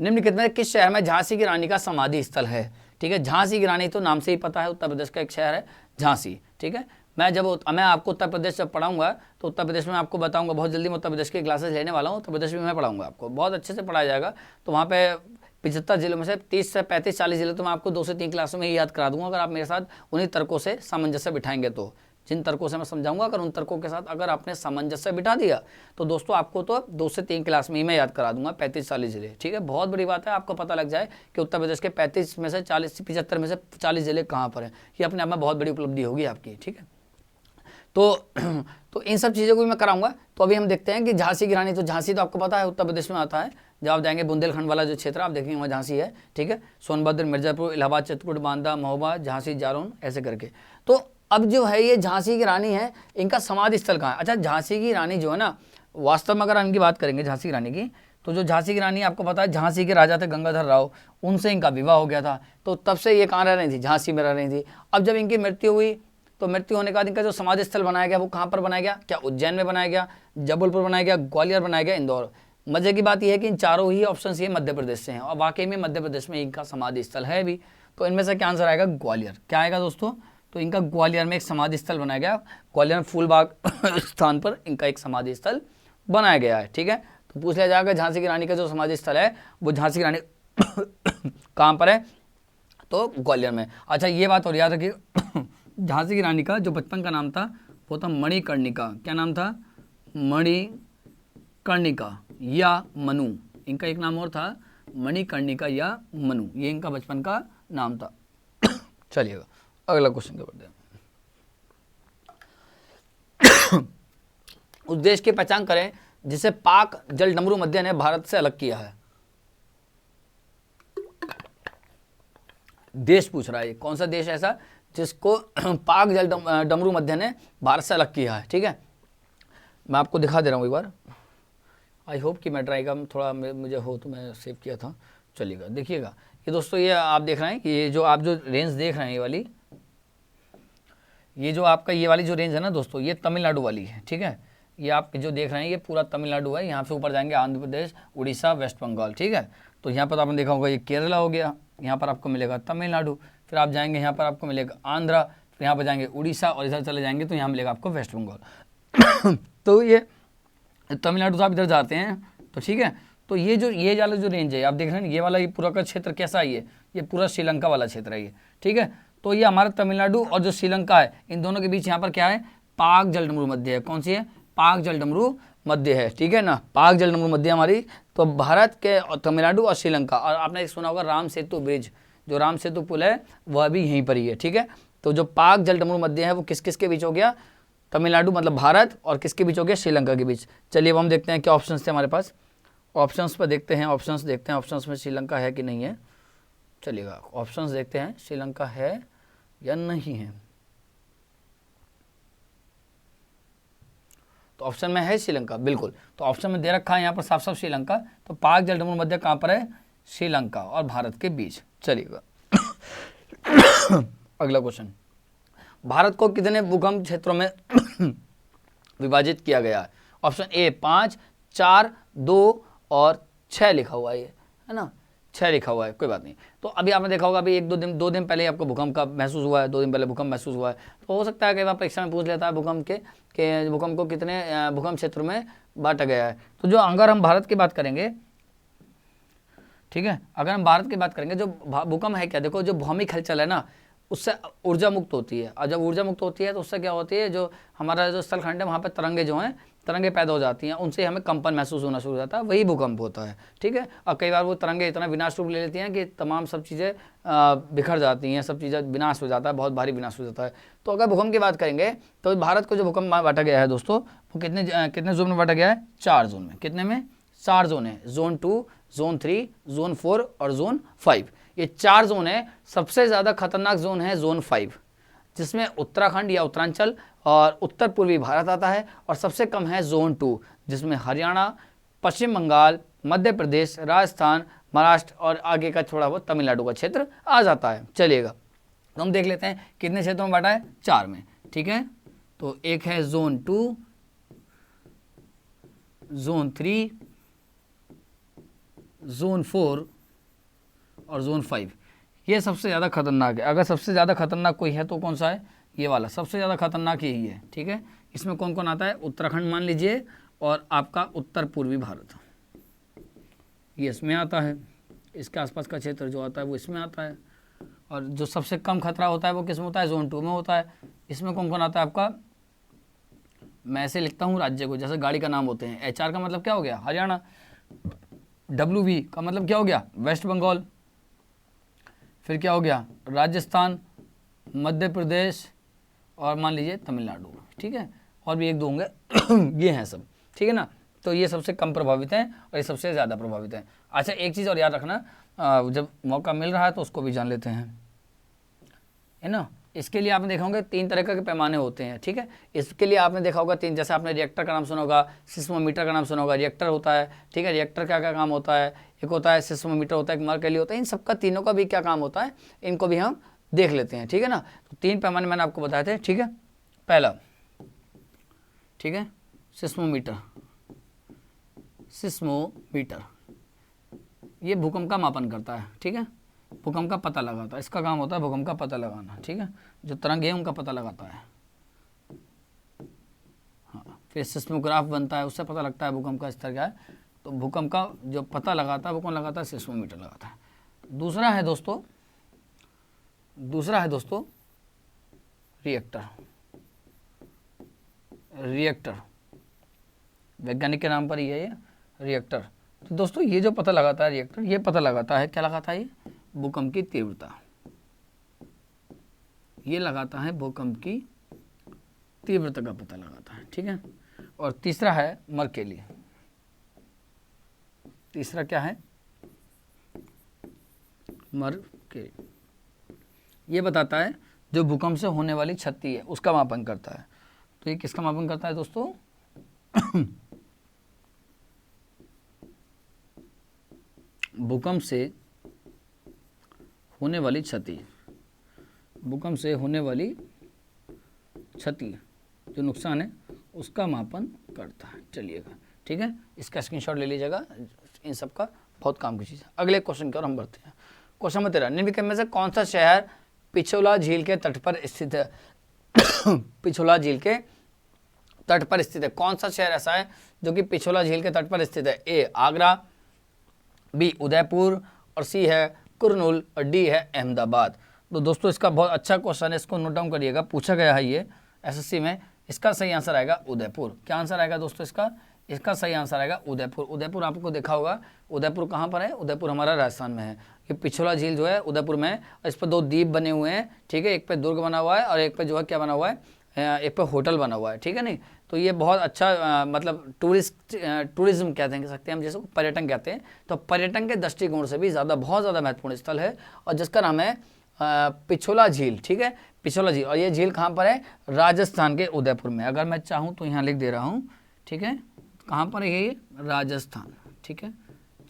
निम्नलिखित में किस शहर में झांसी की रानी का समाधि स्थल है? ठीक है, झांसी की रानी तो नाम से ही पता है, उत्तर प्रदेश का एक शहर है झांसी, ठीक है। मैं आपको उत्तर प्रदेश जब पढ़ाऊंगा तो उत्तर प्रदेश में आपको बताऊंगा, बहुत जल्दी मैं उत्तर प्रदेश की क्लासेस लेने वाला हूँ, उत्तर प्रदेश में मैं पढ़ाऊंगा आपको, बहुत अच्छे से पढ़ाया जाएगा। तो वहाँ पे 75 जिलों में से 30 से 35 40 जिले तो मैं आपको 2 से 3 क्लासों में ही याद करा दूंगा, अगर आप मेरे साथ उन्हीं तर्कों से सामंजस्य बिठाएंगे। तो जिन तर्कों से मैं समझाऊंगा, अगर उन तर्कों के साथ अगर आपने सामंजस्य बिठा दिया तो दोस्तों आपको तो 2 से 3 क्लास में ही मैं याद करा दूंगा 35-40 जिले, ठीक है। बहुत बड़ी बात है, आपको पता लग जाए कि उत्तर प्रदेश के 35 में से 75 में से 40 जिले कहाँ पर हैं, ये अपने आप में बहुत बड़ी उपलब्धि होगी आपकी, ठीक है। तो इन सब चीज़ों को भी मैं कराऊंगा। तो अभी हम देखते हैं कि झांसी की रानी, तो झांसी तो आपको पता है उत्तर प्रदेश में आता है। जब आप जाएंगे बुंदेलखंड वाला जो क्षेत्र आप देखेंगे वहाँ झांसी है, ठीक है, सोनभद्र, मिर्जापुर, इलाहाबाद, चित्रकूट, बांदा, महोबा, झांसी, जालौन, ऐसे करके। तो अब जो है ये झांसी की रानी है, इनका समाधि स्थल कहाँ है? अच्छा, झांसी की रानी जो है ना, वास्तव में अगर हम इनकी बात करेंगे झांसी की रानी की, तो जो झांसी की रानी आपको पता है झांसी के राजा थे गंगाधर राव, उनसे इनका विवाह हो गया था। तो तब से ये कहाँ रह रही थी? झांसी में रह रही थी। अब जब इनकी मृत्यु हुई तो मृत्यु होने के बाद इनका जो समाधि स्थल बनाया गया वो कहाँ पर बनाया गया? क्या उज्जैन में बनाया गया, जबलपुर बनाया गया, ग्वालियर बनाया गया, इंदौर। मजे की बात यह है कि इन चारों ही ऑप्शन ये मध्य प्रदेश से हैं और वाकई में मध्य प्रदेश में इनका समाधि स्थल है भी। तो इनमें से क्या आंसर आएगा? ग्वालियर। क्या आएगा दोस्तों? तो इनका ग्वालियर में एक समाधि स्थल बनाया गया, ग्वालियर में फूलबाग स्थान पर इनका एक समाधि स्थल बनाया गया है। ठीक है, तो पूछ लिया जाएगा झांसी की रानी का जो समाधि स्थल है वो झांसी की रानी कहाँ पर है, तो ग्वालियर में। अच्छा ये बात और याद रखिए झांसी की रानी का जो बचपन का नाम था वो था मणिकर्णिका। क्या नाम था, मणिकर्णिका या मनु। इनका एक नाम और था मणिकर्णिका या मनु, ये इनका बचपन का नाम था। चलिएगा अगला क्वेश्चन बढ़ते हैं। उस देश की पहचान करें जिसे पाक जल डमरू मध्य ने भारत से अलग किया है। देश पूछ रहा है, कौन सा देश ऐसा जिसको पाक जल डमरू मध्य ने भारत से अलग किया है। ठीक है, मैं आपको दिखा दे रहा हूँ एक बार। आई होप कि मैं ट्राई थोड़ा मुझे हो तो मैं सेव किया था। चलिएगा देखिएगा, ये दोस्तों ये आप देख रहे हैं कि ये जो आप जो रेंज देख रहे हैं, ये वाली, ये जो आपका ये वाली जो रेंज है ना दोस्तों, ये तमिलनाडु वाली है। ठीक है, ये आप जो देख रहे हैं ये पूरा तमिलनाडु है। यहाँ से ऊपर जाएंगे आंध्र प्रदेश, उड़ीसा, वेस्ट बंगाल। ठीक है, तो यहाँ पर आपने देखा होगा ये केरला हो गया, यहाँ पर आपको मिलेगा तमिलनाडु, फिर आप जाएंगे यहाँ पर आपको मिलेगा आंध्रा, फिर यहाँ पर जाएंगे उड़ीसा और इधर चले जाएंगे तो यहाँ मिलेगा आपको वेस्ट बंगाल। तो ये तमिलनाडु से आप इधर जाते हैं तो ठीक है, तो ये वाला जो रेंज है आप देख रहे हैं, ये वाला ये पूरा का क्षेत्र कैसा है, ये पूरा श्रीलंका वाला क्षेत्र है ये। ठीक है, तो ये हमारा तमिलनाडु और जो श्रीलंका है इन दोनों के बीच यहाँ पर क्या है, पाक जल डमरू मध्य है। कौन सी है, पाक जल डमरू मध्य है। ठीक है ना, पाक जल डमरू मध्य हमारी, तो भारत के तमिलनाडु और श्रीलंका। और आपने सुना होगा राम सेतु ब्रिज, जो राम सेतु पुल है वह भी यहीं पर ही है। ठीक है, तो जो पाक जल डमरू मध्य है वो किस किस के बीच हो गया, तमिलनाडु मतलब भारत, और किसके बीच हो गया, श्रीलंका के बीच। चलिए अब हम देखते हैं क्या ऑप्शंस थे हमारे पास, ऑप्शंस पर देखते हैं, ऑप्शंस में श्रीलंका है कि नहीं है। चलिएगा ऑप्शंस देखते हैं, श्रीलंका है या नहीं है। तो ऑप्शन में है श्रीलंका, बिल्कुल। तो ऑप्शन में दे रखा है यहाँ पर साफ साफ श्रीलंका। तो पाक जल डमरू मध्य कहाँ पर है, श्रीलंका और भारत के बीच। चलिएगा अगला क्वेश्चन, भारत को कितने भूकंप क्षेत्रों में विभाजित किया गया है। ऑप्शन ए 5, 4, 2 और 6 लिखा हुआ है ना, 6 लिखा हुआ है, कोई बात नहीं। तो अभी आपने देखा होगा अभी 2 दिन पहले आपको भूकंप का महसूस हुआ है, 2 दिन पहले भूकंप महसूस हुआ है। तो हो सकता है कई बार परीक्षा में पूछ लेता है भूकंप के भूकंप को कितने भूकंप क्षेत्र में बांटा गया है। तो जो अगर हम भारत की बात करेंगे, ठीक है, अगर हम भारत की बात करेंगे, जो भूकंप है क्या, देखो जो भौमिक हलचल है ना उससे ऊर्जा मुक्त होती है, और जब ऊर्जा मुक्त होती है तो उससे क्या होती है, जो हमारा जो स्थलखंड है वहाँ पर तरंगे जो हैं, तरंगे पैदा हो जाती हैं, उनसे हमें कंपन महसूस होना शुरू हो जाता है, वही भूकंप होता है। ठीक है, और कई बार वो तरंगे इतना विनाश रूप ले लेती हैं कि तमाम सब चीज़ें बिखर जाती हैं, सब चीज़ें विनाश हो जाता है, बहुत भारी विनाश हो जाता है। तो अगर भूकंप की बात करेंगे तो भारत को जो भूकंप बांटा गया है दोस्तों, वो कितने जोन में बांटा गया है, 4 जोन में। कितने में, 4 जोन है, जोन 2, जोन 3, जोन 4 और जोन 5। ये 4 जोन है। सबसे ज़्यादा खतरनाक जोन है जोन 5, जिसमें उत्तराखंड या उत्तरांचल और उत्तर पूर्वी भारत आता है, और सबसे कम है जोन 2, जिसमें हरियाणा, पश्चिम बंगाल, मध्य प्रदेश, राजस्थान, महाराष्ट्र और आगे का थोड़ा बहुत तमिलनाडु का क्षेत्र आ जाता है। चलिएगा तो हम देख लेते हैं कितने क्षेत्रों में बांटा है, 4 में। ठीक है, तो एक है जोन 2, जोन 3, जोन 4 और जोन 5। ये सबसे ज़्यादा खतरनाक है। अगर सबसे ज़्यादा खतरनाक कोई है तो कौन सा है, ये वाला सबसे ज़्यादा खतरनाक यही है। ठीक है, इसमें कौन कौन आता है, उत्तराखंड मान लीजिए, और आपका उत्तर पूर्वी भारत ये इसमें आता है, इसके आसपास का क्षेत्र जो आता है वो इसमें आता है, और जो सबसे कम खतरा होता है वो किस में होता है, जोन 2 में होता है। इसमें कौन कौन आता है आपका, मैं ऐसे लिखता हूँ राज्य को, जैसे गाड़ी का नाम होते हैं, HR का मतलब क्या हो गया, हरियाणा, WV का मतलब क्या हो गया, वेस्ट बंगाल, फिर क्या हो गया, राजस्थान, मध्य प्रदेश और मान लीजिए तमिलनाडु। ठीक है, और भी 1-2 होंगे ये हैं सब। ठीक है ना, तो ये सबसे कम प्रभावित हैं और ये सबसे ज़्यादा प्रभावित हैं। अच्छा एक चीज़ और याद रखना, जब मौका मिल रहा है तो उसको भी जान लेते हैं, है ना। इसके लिए आपने देखा होगा 3 तरह के पैमाने होते हैं। ठीक है, इसके लिए आपने देखा होगा 3, जैसे आपने रिएक्टर का नाम सुना होगा, सिस्मोमीटर का नाम सुना होगा। रिएक्टर होता है, ठीक है, रिएक्टर क्या क्या काम होता है, एक होता है सिस्मोमीटर होता है, एक मरकरी होता है। इन सबका तीनों का भी क्या काम होता है, इनको भी हम देख लेते हैं। ठीक है ना, तो 3 पैमाने मैंने आपको बताए थे। ठीक है, पहला, ठीक है, सिस्मोमीटर। सिस्मोमीटर ये भूकंप का मापन करता है। ठीक है, भूकंप का पता लगाता है, इसका काम होता है भूकंप का पता लगाना। ठीक है, जो तरंग है उनका पता लगाता है। हाँ, फिर सिस्मोग्राफ बनता है, उससे पता लगता है भूकंप का स्तर क्या है। तो भूकंप का जो पता लगाता है वो कौन लगाता है? सिस्मोमीटर लगाता है। दूसरा है दोस्तों रिएक्टर, वैज्ञानिक के नाम पर ही है ये रिएक्टर। तो दोस्तों ये जो पता लगाता है रिएक्टर, ये पता लगाता है, क्या लगाता है? ये भूकंप की तीव्रता, ये लगाता है भूकंप की तीव्रता का पता लगाता है, ठीक है। और तीसरा है मरकेली। तीसरा क्या है? मरकेली, ये बताता है जो भूकंप से होने वाली क्षति है उसका मापन करता है। तो ये किसका मापन करता है दोस्तों? भूकंप से होने वाली क्षति, भूकंप से होने वाली क्षति जो नुकसान है उसका मापन करता है। चलिएगा, ठीक है, इसका स्क्रीनशॉट ले लीजिएगा, इन सब का बहुत काम की चीज़ है। अगले क्वेश्चन की ओर हम बढ़ते हैं। क्वेश्चन नंबर 13, निम्नलिखित में से कौन सा शहर पिछोला झील के तट पर स्थित है? पिछोला झील के तट पर स्थित है। कौन सा शहर ऐसा है जो कि पिछोला झील के तट पर स्थित है? ए आगरा, बी उदयपुर, और सी है कुरनूल, और डी है अहमदाबाद। तो दोस्तों इसका बहुत अच्छा क्वेश्चन है, इसको नोट डाउन करिएगा, पूछा गया है ये एसएससी में। इसका सही आंसर आएगा उदयपुर। क्या आंसर आएगा दोस्तों इसका सही आंसर आएगा उदयपुर। उदयपुर आपको देखा होगा, उदयपुर कहाँ पर है? उदयपुर हमारा राजस्थान में है। ये पिछोला झील जो है उदयपुर में है, और इस पर 2 द्वीप बने हुए हैं, ठीक है। एक पे दुर्ग बना हुआ है और एक पे जो है क्या बना हुआ है, एक पे होटल बना हुआ है, ठीक है। नहीं तो ये बहुत अच्छा मतलब टूरिज्म कहते सकते हैं हम, जैसे पर्यटन कहते हैं। तो पर्यटन के दृष्टिकोण से भी बहुत ज़्यादा महत्वपूर्ण स्थल है, और जिसका नाम है पिछोला झील, ठीक है, पिछोला झील। और ये झील कहाँ पर है? राजस्थान के उदयपुर में। अगर मैं चाहूँ तो यहाँ लिख दे रहा हूँ, ठीक है, कहाँ पर है ये? राजस्थान, ठीक है।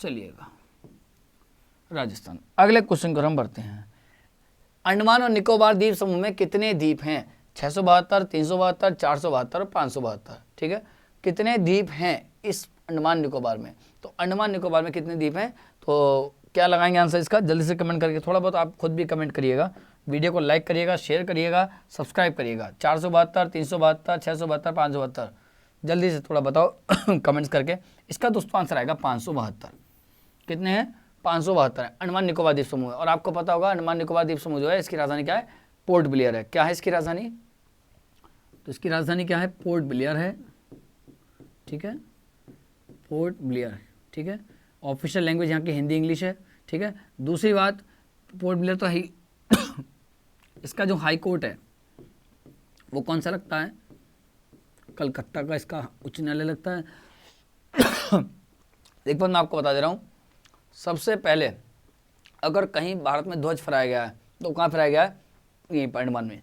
चलिएगा, राजस्थान। अगले क्वेश्चन को हम बढ़ते हैं। अंडमान और निकोबार द्वीप समूह में कितने द्वीप हैं? 672, 372, 472 और 572, ठीक है। कितने द्वीप हैं इस अंडमान निकोबार में? तो अंडमान निकोबार में कितने द्वीप हैं? तो क्या लगाएंगे आंसर इसका? जल्दी से कमेंट करके, थोड़ा बहुत आप खुद भी कमेंट करिएगा, वीडियो को लाइक करिएगा, शेयर करिएगा, सब्सक्राइब करिएगा। 472, 372, 672, 572, जल्दी से थोड़ा बताओ कमेंट्स करके। इसका दोस्तों आंसर आएगा 572। कितने हैं? 572 है अंडमान निकोबार द्वीप समूह है। और आपको पता होगा अंडमान निकोबार द्वीप समूह जो है इसकी राजधानी क्या है? पोर्ट ब्लेयर है। क्या है इसकी राजधानी? तो इसकी राजधानी क्या है? पोर्ट ब्लेयर है, ठीक है, पोर्ट ब्लेयर, ठीक है। ऑफिशियल लैंग्वेज यहाँ की हिंदी इंग्लिश है, ठीक है। दूसरी बात, पोर्ट ब्लेयर तो ही इसका जो हाई कोर्ट है वो कौन सा लगता है? कलकत्ता का इसका उच्च न्यायालय लगता है। एक बात मैं आपको बता दे रहा हूँ, सबसे पहले अगर कहीं भारत में ध्वज फहराया गया है तो कहाँ फहराया गया है? यहीं पर अंडमान में।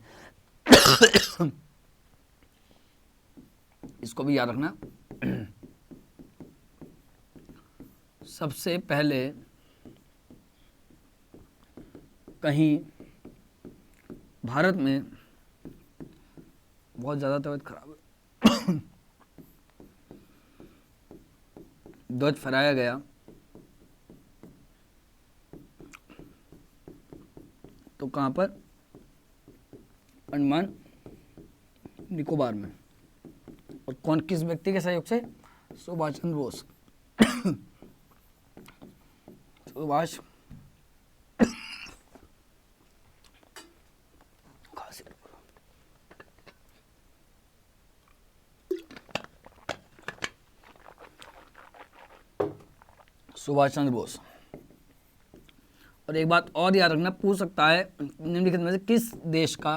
इसको भी याद रखना। सबसे पहले कहीं भारत में बहुत ज़्यादा तबीयत खराब है ध्वज फहराया गया तो कहाँ पर? अंडमान निकोबार में। और कौन, किस व्यक्ति के सहयोग से? सुभाष चंद्र बोस। सुभाष चंद्र बोस। और एक बात और याद रखना, पूछ सकता है निम्नलिखित में से किस देश का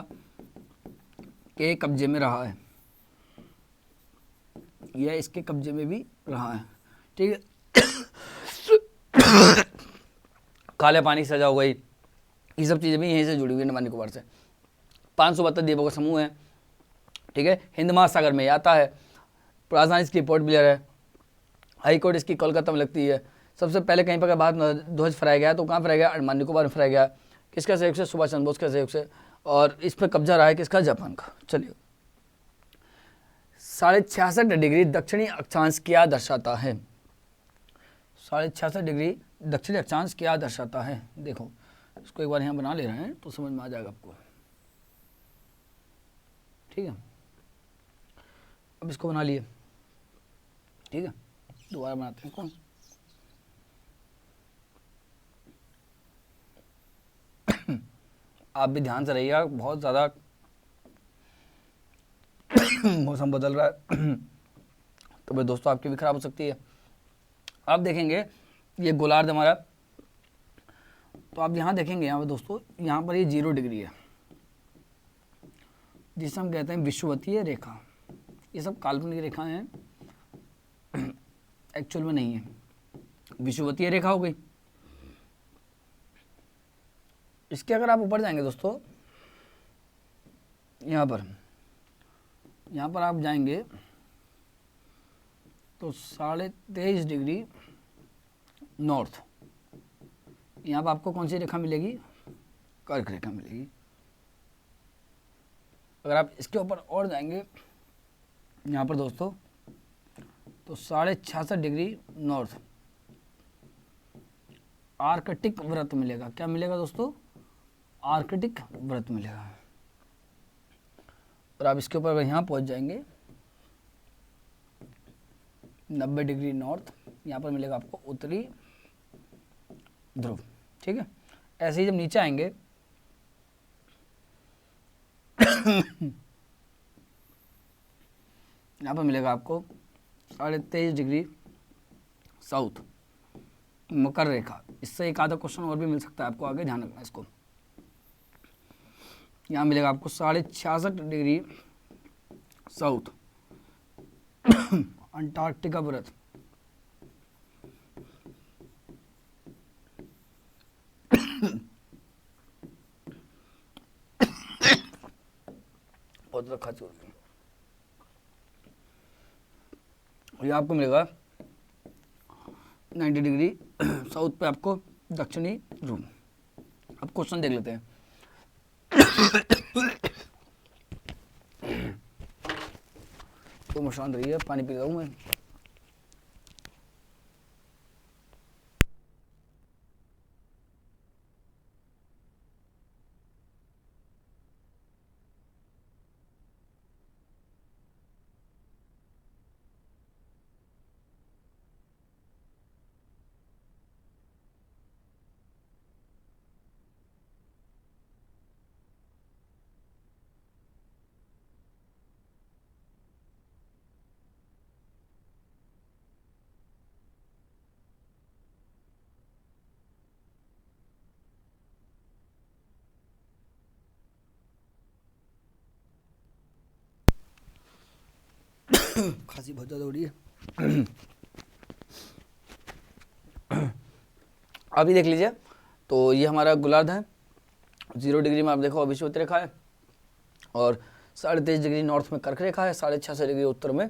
के कब्जे में रहा है? यह इसके कब्जे में भी रहा है, ठीक है। काले पानी की सजा हो गई, ये सब चीज़ें भी यहीं से जुड़ी हुई है अंडमान निकोबार से। 572 द्वीपों का समूह है, ठीक है। हिंद महासागर में आता है, राजधानी इसकी पोर्ट ब्लेयर है, हाई कोर्ट इसकी कोलकाता में लगती है। सबसे पहले कहीं पर भारत में ध्वज फहराया गया तो कहाँ फहराया गया? अंडमान निकोबार में फहराया गया। किसका सहयोग से? सुभाष चंद्र बोस के सहयोग से। और इस पर कब्जा रहा है किसका? जापान का। चलिए, 66.5 डिग्री दक्षिणी अक्षांश क्या दर्शाता है? 66.5 डिग्री दक्षिणी अक्षांश क्या दर्शाता है? देखो इसको एक बार यहाँ बना ले रहे हैं तो समझ में आ जाएगा आपको, ठीक है। अब इसको बना लिए। ठीक है, दोबारा बनाते हैं इसको। आप भी ध्यान से रहिएगा, बहुत ज़्यादा मौसम बदल रहा है तो भाई दोस्तों आपकी भी खराब हो सकती है। आप देखेंगे ये गोलार्ध हमारा, तो आप यहाँ देखेंगे यहाँ पर दोस्तों, यहाँ पर ये 0 डिग्री है जिसे हम कहते हैं विषुवतीय रेखा। ये सब काल्पनिक रेखाएं हैं, एक्चुअल में नहीं है। विषुवतीय रेखा हो गई। इसके अगर आप ऊपर जाएंगे दोस्तों, यहाँ पर आप जाएंगे तो 23.5 डिग्री नॉर्थ, यहाँ पर आपको कौन सी रेखा मिलेगी? कर्क रेखा मिलेगी। अगर आप इसके ऊपर और जाएंगे यहाँ पर दोस्तों, तो 66.5 डिग्री नॉर्थ आर्कटिक व्रत मिलेगा। क्या मिलेगा दोस्तों? आर्कटिक व्रत मिलेगा। और आप इसके ऊपर अगर यहाँ पहुँच जाएंगे 90 डिग्री नॉर्थ, यहाँ पर मिलेगा आपको उत्तरी ध्रुव। ठीक है, ऐसे ही जब नीचे आएंगे यहाँ पर मिलेगा आपको 23.5 डिग्री साउथ मकर रेखा। इससे एक आधा क्वेश्चन और भी मिल सकता है आपको, आगे ध्यान रखना इसको। यहाँ मिलेगा आपको 66.5 डिग्री साउथ अंटार्कटिका व्रत। बहुत रखा छोड़, ये आपको मिलेगा 90 डिग्री साउथ पे आपको दक्षिणी ध्रुव। अब क्वेश्चन देख लेते हैं। तो शांत रहिए, पानी पी रहा हूँ मैं। खांसी बहुत ज़्यादा हो रही है। अभी देख लीजिए, तो ये हमारा गोलार्ध है। 0 डिग्री में आप देखो विषुवत रेखा है, और 23.5 डिग्री नॉर्थ में कर्क रेखा है, 66.5 डिग्री उत्तर में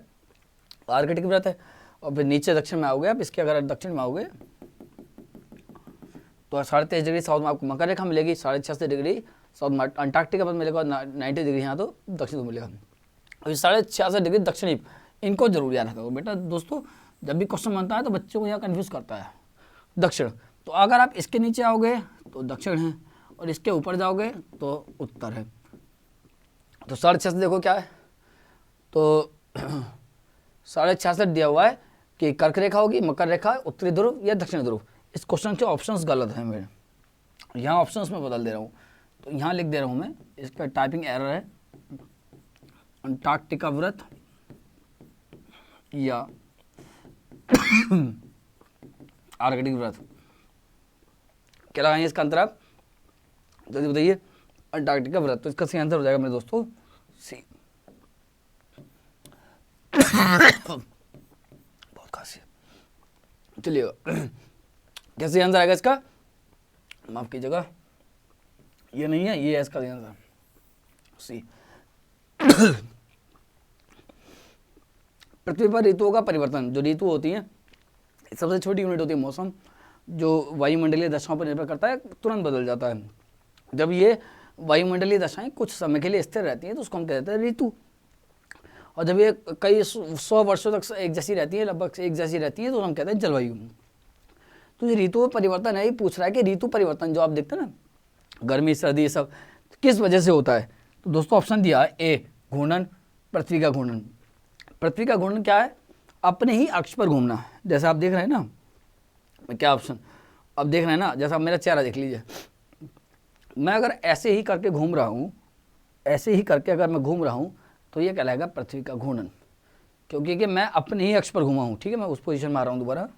आर्कटिक व्रत है। और फिर नीचे दक्षिण में आओगे आप, इसके अगर दक्षिण में आओगे तो 23.5 डिग्री साउथ में आपको मकर रेखा मिलेगी, 66.5 डिग्री साउथ में अंटार्कटिका पर मिलेगा, 90 डिग्री यहाँ तो दक्षिण को मिलेगा। 66.5 डिग्री दक्षिणी, इनको जरूर याद रखो बेटा। दोस्तों जब भी क्वेश्चन बनता है तो बच्चों को यहाँ कंफ्यूज करता है दक्षिण। तो अगर आप इसके नीचे आओगे तो दक्षिण है, और इसके ऊपर जाओगे तो उत्तर है। तो 66.5 देखो क्या है, तो 66.5 दिया हुआ है कि कर्क रेखा होगी, मकर रेखा, उत्तरी ध्रुव या दक्षिण ध्रुव। इस क्वेश्चन के ऑप्शंस गलत हैं मेरे, यहाँ ऑप्शंस में बदल दे रहा हूँ, तो यहाँ लिख दे रहा हूँ मैं, इसका टाइपिंग एरर है। अंटार्कटिका व्रत या आर्कटिक व्रत, क्या लगाएंगे इसका अंतर आप जल्दी बताइए? अंटार्कटिका व्रत। तो इसका सही आंसर हो जाएगा मेरे दोस्तों सी। बहुत खांसी है, चलिए कैसे आंसर आएगा इसका? माफ कीजिएगा, ये नहीं है, ये है इसका आंसर सी। पृथ्वी पर ऋतुओं का परिवर्तन, जो ऋतु होती हैं सबसे छोटी यूनिट होती है मौसम, जो वायुमंडलीय दशाओं पर निर्भर करता है, तुरंत बदल जाता है। जब ये वायुमंडलीय दशाएं कुछ समय के लिए स्थिर रहती हैं तो उसको हम कहते हैं ऋतु। और जब ये कई 100 वर्षों तक एक जैसी रहती है, लगभग एक जैसी रहती है, तो हम कहते हैं जलवायु। तो ये ऋतु परिवर्तन है, ये पूछ रहा है कि ऋतु परिवर्तन जो आप देखते हैं ना, गर्मी सर्दी सब किस वजह से होता है? तो दोस्तों ऑप्शन दिया है ए घूर्णन, पृथ्वी का घूर्णन। पृथ्वी का घूर्णन क्या है? अपने ही अक्ष पर घूमना। जैसा आप देख रहे हैं ना, क्या ऑप्शन, अब देख रहे हैं ना, जैसा आप मेरा चेहरा देख लीजिए, मैं अगर ऐसे ही करके घूम रहा हूँ, ऐसे ही करके अगर मैं घूम रहा हूँ तो ये कहलाएगा पृथ्वी का घूर्णन, क्योंकि कि मैं अपने ही अक्ष पर घूमा हूँ। ठीक है, मैं उस पोजीशन में आ रहा हूँ दोबारा।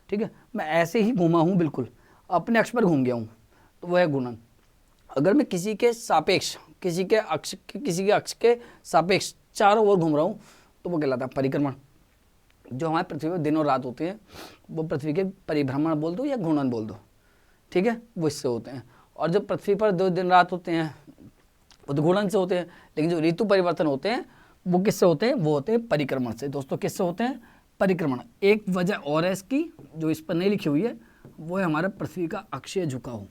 ठीक है, मैं ऐसे ही घूमा हूँ, बिल्कुल अपने अक्ष पर घूम गया हूँ, तो वह है घूर्णन। अगर मैं किसी के सापेक्ष, किसी के अक्ष के सापेक्ष चारों ओर घूम रहा हूँ तो वो कहलाता है परिक्रमण। जो हमारे पृथ्वी पर दिन और रात होते हैं वो पृथ्वी के परिभ्रमण बोल दो या घूर्णन बोल दो। ठीक है, वो इससे होते हैं। और जो पृथ्वी पर 2 दिन रात होते हैं वो तो घूर्णन से होते हैं, लेकिन जो ऋतु परिवर्तन होते हैं वो किससे होते हैं, वो होते हैं परिक्रमण से। दोस्तों किससे होते हैं, परिक्रमण। एक वजह और है इसकी जो इस पर नहीं लिखी हुई है, वो है हमारा पृथ्वी का अक्षीय झुकाव।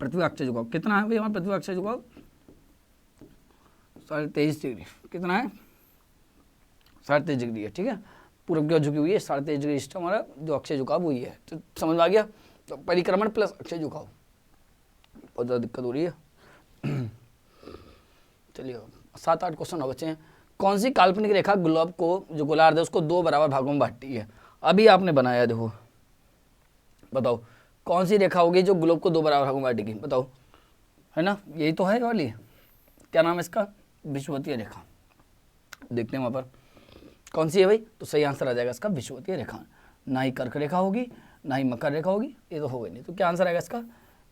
पृथ्वी अक्षीय झुकाव कितना है भाई हमारा पृथ्वी अक्षीय झुकाव, 23.5 डिग्री। कितना है, 23.5 डिग्री है। ठीक है, पूर्व की ओर झुकी हुई है, 23.5 डिग्री इस्ट हमारा जो अक्षय झुकाव हुई है। तो समझ में आ गया, तो परिक्रमण प्लस अक्षय झुकाव, बहुत ज़्यादा दिक्कत हो रही है। चलिए 7-8 क्वेश्चन और बचे हैं। कौन सी काल्पनिक रेखा ग्लोब को, जो गोलार्ध है, उसको 2 बराबर भागों में बांटती है। अभी आपने बनाया, देखो बताओ कौन सी रेखा होगी जो ग्लोब को 2 बराबर भागों में बांटेगी, बताओ, है ना, यही तो है वाली। क्या नाम है इसका, विषुवतीय रेखा। देखते हैं वहाँ पर कौन सी है भाई, तो सही आंसर आ जाएगा इसका विषुवतीय रेखा। ना ही कर्क रेखा होगी, ना ही मकर रेखा होगी, ये तो होगा नहीं। तो क्या आंसर आएगा इसका,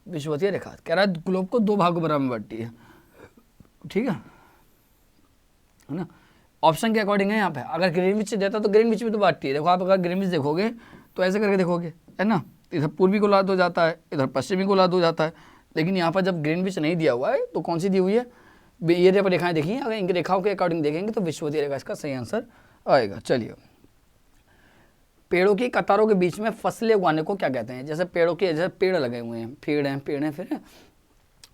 विषुवतीय रेखा। कह रहा है ग्लोब को 2 भागों बराबर में बांटती है। ठीक है ना, ऑप्शन के अकॉर्डिंग है यहाँ पे। अगर ग्रीनविच देता तो ग्रीनविच भी तो बांटती है। देखो आप अगर ग्रीनविच देखोगे तो ऐसे करके देखोगे, है ना, इधर पूर्वी गोलार्ध हो जाता है, इधर पश्चिमी गोलार्ध हो जाता है। लेकिन यहाँ पर जब ग्रीनविच नहीं दिया हुआ है तो कौन सी दी हुई है, ये रेखाएं देखिए, अगर इनकी रेखाओं के अकॉर्डिंग देखेंगे तो विषुवतीय रेखा इसका सही आंसर आएगा। चलिए, पेड़ों की कतारों के बीच में फसलें उगाने को क्या कहते हैं। जैसे पेड़ों के, जैसे पेड़ लगे हुए हैं, पेड़ हैं, फिर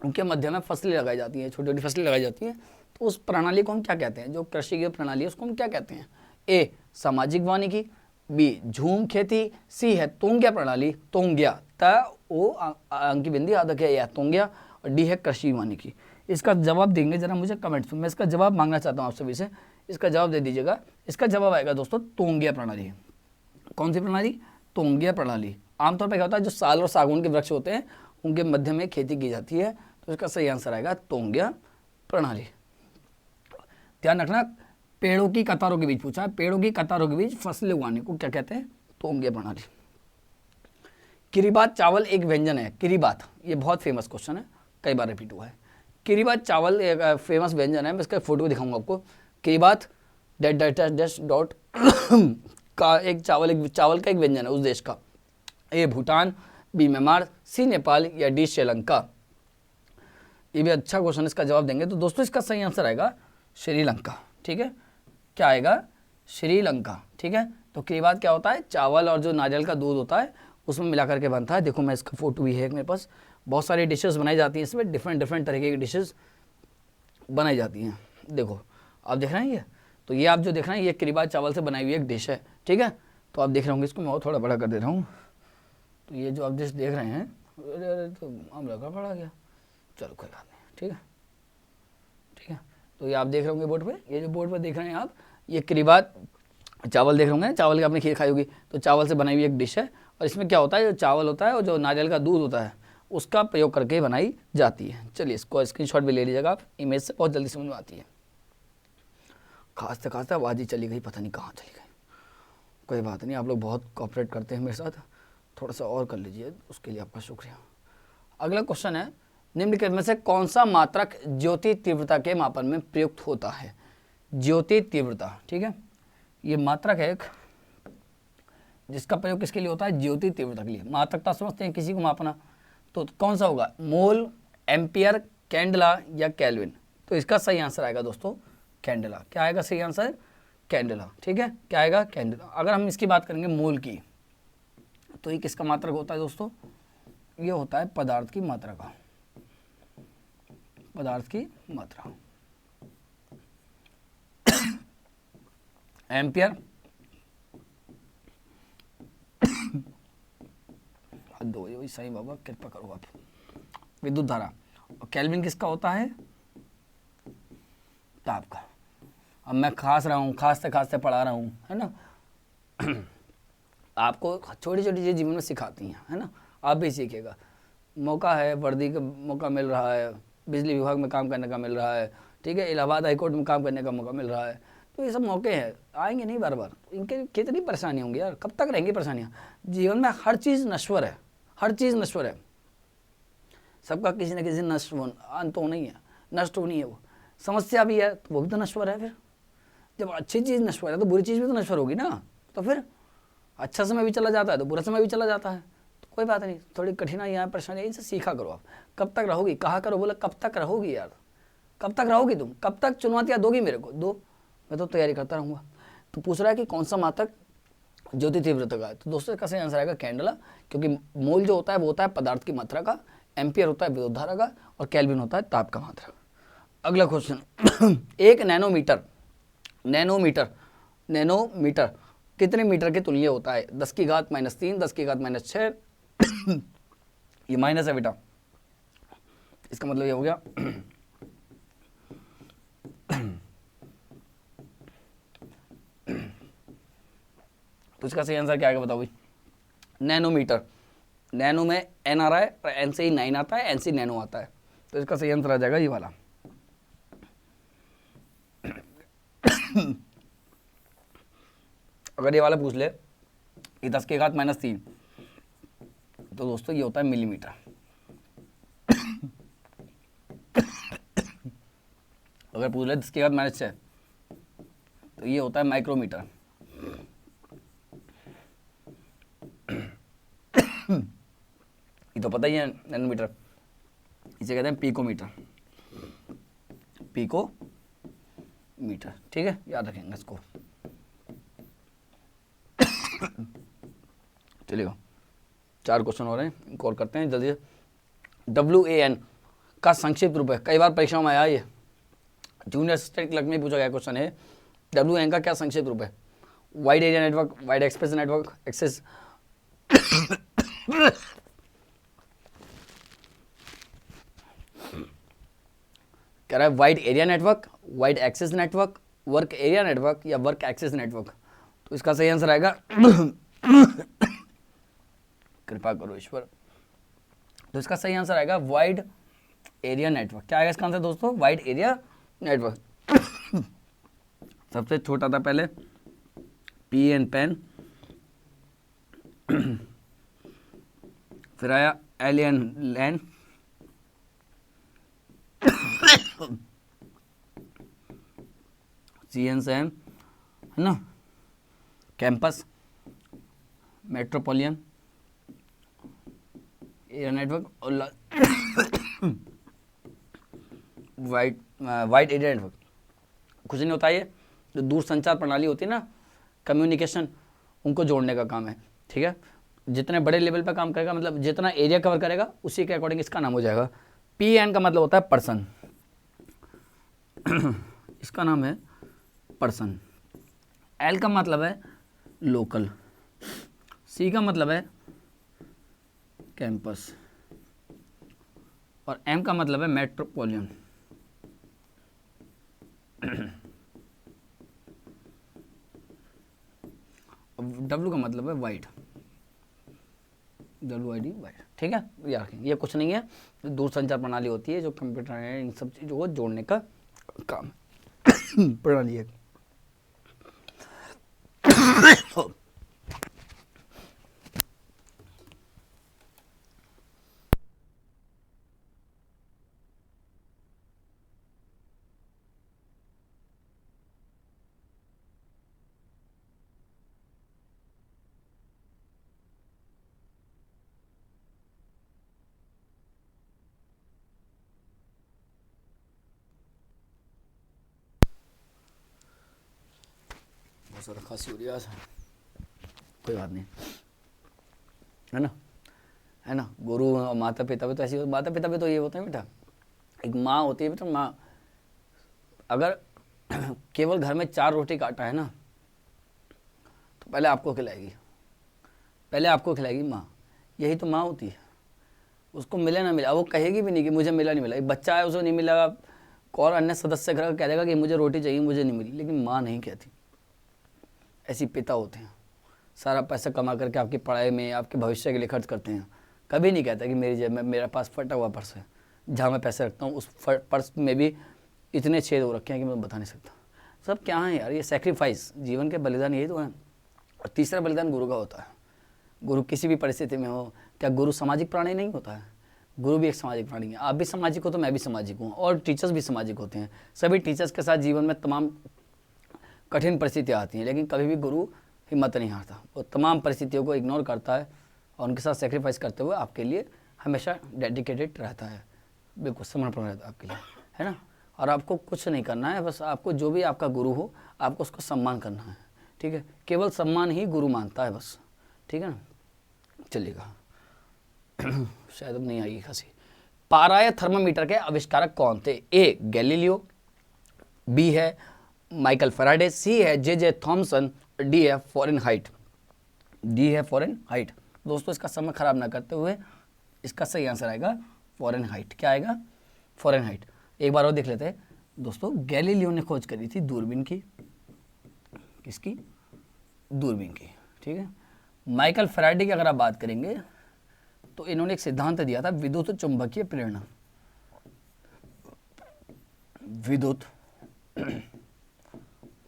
उनके मध्य में फसलें लगाई जाती हैं, छोटी छोटी फसलें लगाई जाती हैं, तो उस प्रणाली को हम क्या कहते हैं, जो कृषि की प्रणाली है उसको हम क्या कहते हैं। ए सामाजिक वानिकी, बी झूम खेती, सी है तोंग्या प्रणाली, तोंग्या त ओ अंकी बिंदी आदक है या तोंग्या, और डी है कृषि वानिकी। इसका जवाब देंगे जरा मुझे कमेंट्स में, मैं इसका जवाब मांगना चाहता हूँ आप सभी से, इसका जवाब दे दीजिएगा। इसका जवाब आएगा दोस्तों तोंग्या प्रणाली। कौन सी प्रणाली, तोंग्या प्रणाली। आमतौर पर क्या होता है, जो साल और सागौन के वृक्ष होते हैं उनके मध्य में खेती की जाती है, तो इसका सही आंसर आएगा तोंग्या प्रणाली। ध्यान रखना, पेड़ों की कतारों के बीच पूछा है, पेड़ों की कतारों के बीच फसलें उगाने को क्या कहते हैं, तोंग्या प्रणाली। किरीबात चावल एक व्यंजन है। किरीबात, ये बहुत फेमस क्वेश्चन है, कई बार रिपीट हुआ है। किरीबात चावल एक फेमस व्यंजन है, मैं इसका फोटो दिखाऊंगा आपको। किरीबात डैश डॉट का एक चावल का एक व्यंजन है उस देश का। ए भूटान, बी म्यांमार, सी नेपाल, या डी श्रीलंका। ये भी अच्छा क्वेश्चन, इसका जवाब देंगे। तो दोस्तों इसका सही आंसर आएगा श्रीलंका। ठीक है, क्या आएगा, श्रीलंका। ठीक है, तो किरीबात क्या होता है, चावल और जो नारियल का दूध होता है उसमें मिला करके बनता है। देखो मैं इसका फोटो भी है मेरे पास, बहुत सारी डिशेस बनाई जाती हैं इसमें, डिफरेंट तरीके की डिशेस बनाई जाती हैं। देखो आप देख रहे हैं ये, तो ये आप जो देख रहे हैं ये किरीबात चावल से बनाई हुई एक डिश है। ठीक है, तो आप देख रहे होंगे, इसको मैं और थोड़ा बड़ा कर दे रहा हूँ। तो ये जो आप डिश देख रहे हैं, अरे तो आम लगा पड़ा गया, चलो कोई बात नहीं। ठीक है, ठीक है, तो ये आप देख रहे होंगे बोर्ड पे, ये जो बोर्ड पे देख रहे हैं आप, ये किरीबात चावल देख रहे होंगे, चावल की आपने खीर खाई होगी, तो चावल से बनाई हुई एक डिश है। और इसमें क्या होता है, जो चावल होता है और जो नारियल का दूध होता है उसका प्रयोग करके बनाई जाती है। चलिए इसको स्क्रीनशॉट भी ले लीजिएगा आप, इमेज से बहुत जल्दी समझ में आती है। खासते खासते आवाज़ ही चली गई, पता नहीं कहाँ चली गई। कोई बात नहीं, आप लोग बहुत कोऑपरेट करते हैं मेरे साथ, थोड़ा सा और कर लीजिए, उसके लिए आपका शुक्रिया। अगला क्वेश्चन है, निम्नलिखित में से कौन सा मात्रक ज्योति तीव्रता के मापन में प्रयुक्त होता है। ज्योति तीव्रता, ठीक है, ये मात्रक है एक जिसका प्रयोग किसके लिए होता है, ज्योति तीव्रता के लिए। मात्रकता समझते हैं किसी को मापना, तो कौन सा होगा, मोल, एम्पियर, कैंडला या केल्विन। तो इसका सही आंसर आएगा दोस्तों कैंडला। क्या आएगा सही आंसर, कैंडला। ठीक है, क्या आएगा, कैंडला। अगर हम इसकी बात करेंगे मोल की, तो ये किसका मात्रक होता है दोस्तों, ये होता है पदार्थ की मात्रा का, पदार्थ की मात्रा। एम्पियर दो, ये सही बाबा, कृपा करो आप। विद्युत धारा। और केल्विन किसका होता है, ताप का। अब मैं खांस रहा हूँ, खांसते खांसते पढ़ा रहा हूँ, है ना। आपको छोटी छोटी चीज़ जीवन में सिखाती हैं, है ना, आप भी सीखिएगा। मौका है, वर्दी का मौका मिल रहा है, बिजली विभाग में काम करने का मिल रहा है, ठीक है, इलाहाबाद हाई कोर्ट में काम करने का मौका मिल रहा है, तो ये सब मौके हैं, आएंगे नहीं बार बार। इनके कितनी परेशानियाँ होंगी यार, कब तक रहेंगी परेशानियाँ। जीवन में हर चीज़ नश्वर है, हर चीज़ नश्वर है, सबका किसी न किसी अंत होना ही है, नष्ट होनी है वो। समस्या भी है तो वो भी तो नश्वर है। फिर जब अच्छी चीज़ नश्वर है तो बुरी चीज़ भी तो नश्वर होगी ना। तो फिर अच्छा समय भी चला जाता है तो बुरा समय भी चला जाता है, तो कोई बात नहीं, थोड़ी कठिनाइयाँ परेशानियाँ इनसे सीखा करो आप। कब तक रहोगी, कहा करो, बोला कब तक रहोगी यार, कब तक रहोगी तुम, कब तक चुनौतियाँ दोगी मेरे को, दो, मैं तो तैयारी करता रहूँगा। तो पूछ रहा है कि कौन सा मात्रक ज्योति तीव्रता का है, तो दोस्तों इसका सही आंसर आएगा कैंडला, क्योंकि मोल जो होता है वो होता है पदार्थ की मात्रा का, एम्पियर होता है विद्युत धारा का, और केल्विन होता है ताप का मात्रा। अगला क्वेश्चन, एक नैनोमीटर, नैनोमीटर, नैनोमीटर कितने मीटर के तुल्य होता है? 10 की घात -3, 10 की घात -6, ये माइनस है बेटा, इसका मतलब ये हो गया तो इसका सही आंसर क्या आएगा बताओ भाई? नैनोमीटर, नैनो में एन आ रहा है और एन से ही 9 आता है, एन से नैनो आता है, तो इसका सही आंसर आ जाएगा ये वाला। अगर ये वाला पूछ ले कि 10 की घात -3, तो दोस्तों ये होता है मिलीमीटर। अगर पूछ ले 10 की घात -6, तो ये होता है माइक्रोमीटर। ये तो पता ही है नैनोमीटर, इसे कहते हैं पिकोमीटर, पिकोमीटर, ठीक है, याद रखेंगे इसको। चलिएगा, 4 क्वेश्चन हो रहे हैं, इनको और करते हैं जल्दी से। WAN का संक्षिप्त रूप है, कई बार परीक्षाओं में आया, ये जूनियर असिस्टेंट क्लर्क में पूछा गया क्वेश्चन है, WAN का क्या संक्षिप्त रूप है? Wide area network, wide express network, access कह रहा है wide area network, wide access network, work area network या वर्क एक्सेस नेटवर्क, तो इसका सही आंसर आएगा कृपा करो ईश्वर, तो इसका सही आंसर आएगा वाइड एरिया नेटवर्क। क्या आएगा इसका आंसर दोस्तों? Wide area network. सबसे छोटा था पहले पी एन पेन, फिर आया एलियन लैंड, CN है ना, कैंपस, मेट्रोपोलियन एरिया नेटवर्क, और वाइड एरिया नेटवर्क। कुछ नहीं होता, ये जो दूर संचार प्रणाली होती है ना, कम्युनिकेशन, उनको जोड़ने का काम है, ठीक है। जितने बड़े लेवल पर काम करेगा, मतलब जितना एरिया कवर करेगा उसी के अकॉर्डिंग इसका नाम हो जाएगा। PN का मतलब होता है पर्सन, इसका नाम है पर्सन। L का मतलब है लोकल, C का मतलब है कैंपस, और M का मतलब है मेट्रोपोलियन। W का मतलब है वाइड, WID वाइड, ठीक है, याद रखें। ये कुछ नहीं है, दूर संचार प्रणाली होती है जो कंप्यूटर है, इन सब चीज़ों को जोड़ने का काम प्रणाली है। बहुत सारा खांसी हो रही है आज, कोई बात नहीं, है ना, है ना। गुरु और माता पिता भी तो ऐसी, माता पिता भी तो ये होते हैं बेटा, एक माँ होती है बेटा, माँ अगर केवल घर में 4 रोटी काटा है ना, तो पहले आपको खिलाएगी, पहले आपको खिलाएगी माँ, यही तो माँ होती है। उसको मिले ना मिला, वो कहेगी भी नहीं कि मुझे मिला नहीं मिला। एक बच्चा है, उसको नहीं मिला, और अन्य सदस्य घर का कह देगा कि मुझे रोटी चाहिए, मुझे नहीं मिली, लेकिन माँ नहीं कहती। ऐसी पिता होते हैं, सारा पैसा कमा करके आपकी पढ़ाई में, आपके भविष्य के लिए खर्च करते हैं। कभी नहीं कहता कि मेरी जेब में, मेरे पास फटा हुआ पर्स है, जहाँ मैं पैसे रखता हूँ उस पर्स में भी इतने छेद हो रखे हैं कि मैं बता नहीं सकता। सब क्या है यार, ये सेक्रीफाइस, जीवन के बलिदान यही तो है। और तीसरा बलिदान गुरु का होता है। गुरु किसी भी परिस्थिति में हो, क्या गुरु सामाजिक प्राणी नहीं होता है? गुरु भी एक सामाजिक प्राणी है। आप भी सामाजिक हो तो मैं भी सामाजिक हूँ, और टीचर्स भी सामाजिक होते हैं। सभी टीचर्स के साथ जीवन में तमाम कठिन परिस्थितियाँ आती हैं, लेकिन कभी भी गुरु हिम्मत नहीं हारता। वो तमाम परिस्थितियों को इग्नोर करता है और उनके साथ सेक्रीफाइस करते हुए आपके लिए हमेशा डेडिकेटेड रहता है, बिल्कुल समर्पण रहता है आपके लिए, है ना। और आपको कुछ नहीं करना है, बस आपको जो भी आपका गुरु हो आपको उसको सम्मान करना है, ठीक है। केवल सम्मान ही गुरु मानता है बस, ठीक है ना। चलिएगा शायद अब नहीं आएगी खांसी। पारा या थर्मामीटर के आविष्कारक कौन थे? ए गैलीलियो, बी है माइकल फैराडे, सी है जे थॉमसन, डी है फ़ारेनहाइट। डी है फ़ारेनहाइट। दोस्तों इसका समय खराब ना करते हुए इसका सही आंसर आएगा फ़ारेनहाइट। क्या आएगा? फ़ारेनहाइट। एक बार और देख लेते हैं दोस्तों। गैलीलियो ने खोज करी थी दूरबीन की, किसकी? दूरबीन की, ठीक है। माइकल फैराडे की अगर आप बात करेंगे तो इन्होंने एक सिद्धांत दिया था, विद्युत चुंबकीय प्रेरणा। विद्युत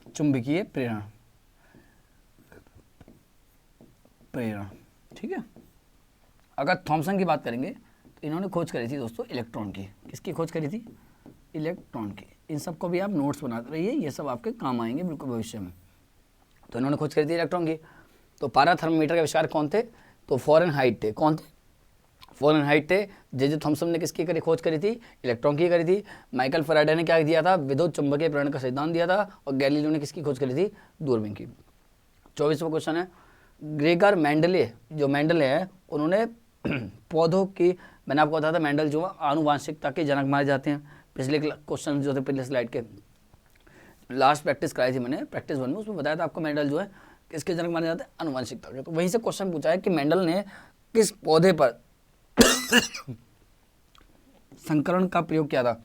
चुंबकीय प्रेरणा, ठीक है। अगर थॉमसन की बात करेंगे तो इन्होंने खोज करी थी दोस्तों इलेक्ट्रॉन की। किसकी खोज करी थी? इलेक्ट्रॉन की। इन सब को भी आप नोट्स बनाते रहिए, ये सब आपके काम आएंगे बिल्कुल भविष्य में। तो इन्होंने खोज करी थी इलेक्ट्रॉन की। तो पारा थर्मामीटर के आविष्कार कौन थे? तो फ़ारेनहाइट थे। कौन थे? फ़ारेनहाइट थे। जे थॉमसन ने किसकी करी खोज करी थी? इलेक्ट्रॉन की करी थी। माइकल फैराडे ने क्या दिया था? विद्युत चुंबकीय प्रेरणा का सिद्धांत दिया था। और गैलीलियो ने किसकी खोज करी थी? दूरबीन की। 24वां क्वेश्चन है, ग्रेगर मेंडले, जो मेंडले है उन्होंने पौधों की, मैंने आपको बताया था मेंडल जो आनुवांशिकता के जनक माने जाते हैं। पिछले क्वेश्चन जो थे पिछले स्लाइड के लास्ट प्रैक्टिस कराई थी मैंने, प्रैक्टिस 1 में, उसमें बताया था आपको मेंडल जो है किसके जनक माने जाते हैं? आनुवांशिकता के। तो वहीं से क्वेश्चन पूछा है कि मेंडल ने किस पौधे पर संकरण का प्रयोग किया था।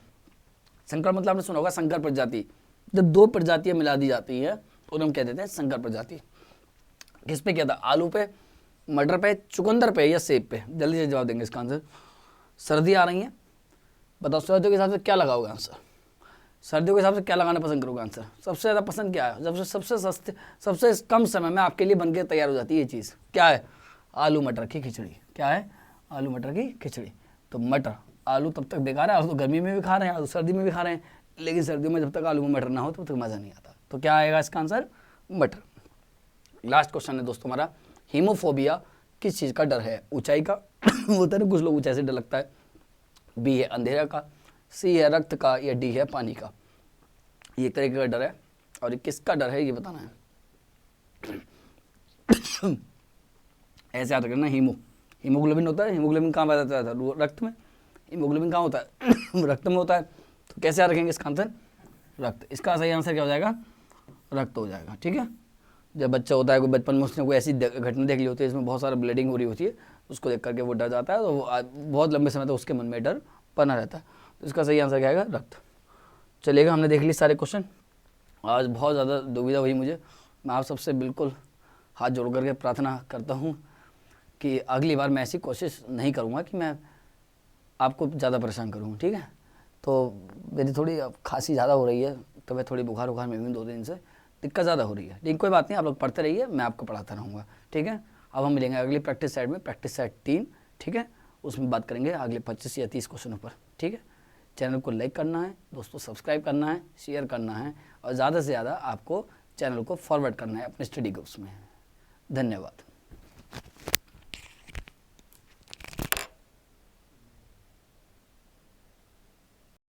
संकरण मतलब आपने सुना होगा संकर प्रजाति। जब दो प्रजातियां मिला दी जाती है तो हम कह देते हैं संकर प्रजाति। किस पे किया था? आलू पे, मटर पे, चुकंदर पे या सेब पे? जल्दी से जवाब देंगे इसका आंसर। सर्दी आ रही है, बताओ सर्दियों के हिसाब से क्या लगाओगे आंसर? सर्दियों के हिसाब से क्या लगाना पसंद करोगे आंसर? सबसे ज़्यादा पसंद क्या है? सबसे सस्ते, सबसे कम समय में आपके लिए बनके तैयार हो जाती है ये चीज़, क्या है? आलू मटर की खिचड़ी। क्या है? आलू मटर की खिचड़ी। तो मटर, आलू तब तक बेकार है, आलू तो गर्मी में भी खा रहे हैं, आलू सर्दी में भी खा रहे हैं, लेकिन सर्दियों में जब तक आलू में मटर ना हो तब तक मज़ा नहीं आता। तो क्या आएगा इसका आंसर? मटर। लास्ट क्वेश्चन है दोस्तों हमारा, हीमोफोबिया किस चीज़ का डर है? ऊंचाई का होता है ना, कुछ लोग ऊंचाई से डर लगता है। बी है अंधेरा का, सी है रक्त का, या डी है पानी का। ये एक तरीके का डर है, और किसका डर है ये बताना है। ऐसे याद रखना, हीमोग्लोबिन होता है। हीमोग्लोबिन कहाँ पाया जाता है? रक्त में। हीमोग्लोबिन कहाँ होता है? रक्त में होता है। तो कैसे याद रखेंगे इसका आंसर? रक्त। इसका सही आंसर क्या हो जाएगा? रक्त हो जाएगा, ठीक है। जब बच्चा होता है, कोई बचपन में उसने कोई ऐसी घटना देख ली होती है इसमें बहुत सारा ब्लीडिंग हो रही होती है, उसको देख करके वो डर जाता है, तो वो बहुत लंबे समय तक उसके मन में डर बना रहता है। तो इसका सही आंसर क्या आएगा? रक्त। चलिएगा, हमने देख ली सारे क्वेश्चन। आज बहुत ज़्यादा दुविधा हुई मुझे। मैं आप सबसे बिल्कुल हाथ जोड़ करके प्रार्थना करता हूँ कि अगली बार मैं ऐसी कोशिश नहीं करूँगा कि मैं आपको ज़्यादा परेशान करूँ, ठीक है। तो मेरी थोड़ी खांसी ज़्यादा हो रही है, तो मैं थोड़ी बुखार में भी 2 दिन से दिक्कत ज़्यादा हो रही है, लेकिन कोई बात नहीं, आप लोग पढ़ते रहिए, मैं आपको पढ़ाता रहूँगा, ठीक है। अब हम मिलेंगे अगली प्रैक्टिस सेट में, प्रैक्टिस सेट 3, ठीक है। उसमें बात करेंगे अगले 25 या 30 क्वेश्चनों पर, ठीक है। चैनल को लाइक करना है दोस्तों, सब्सक्राइब करना है, शेयर करना है, और ज़्यादा से ज़्यादा आपको चैनल को फॉरवर्ड करना है अपने स्टडी ग्रुप्स में। धन्यवाद।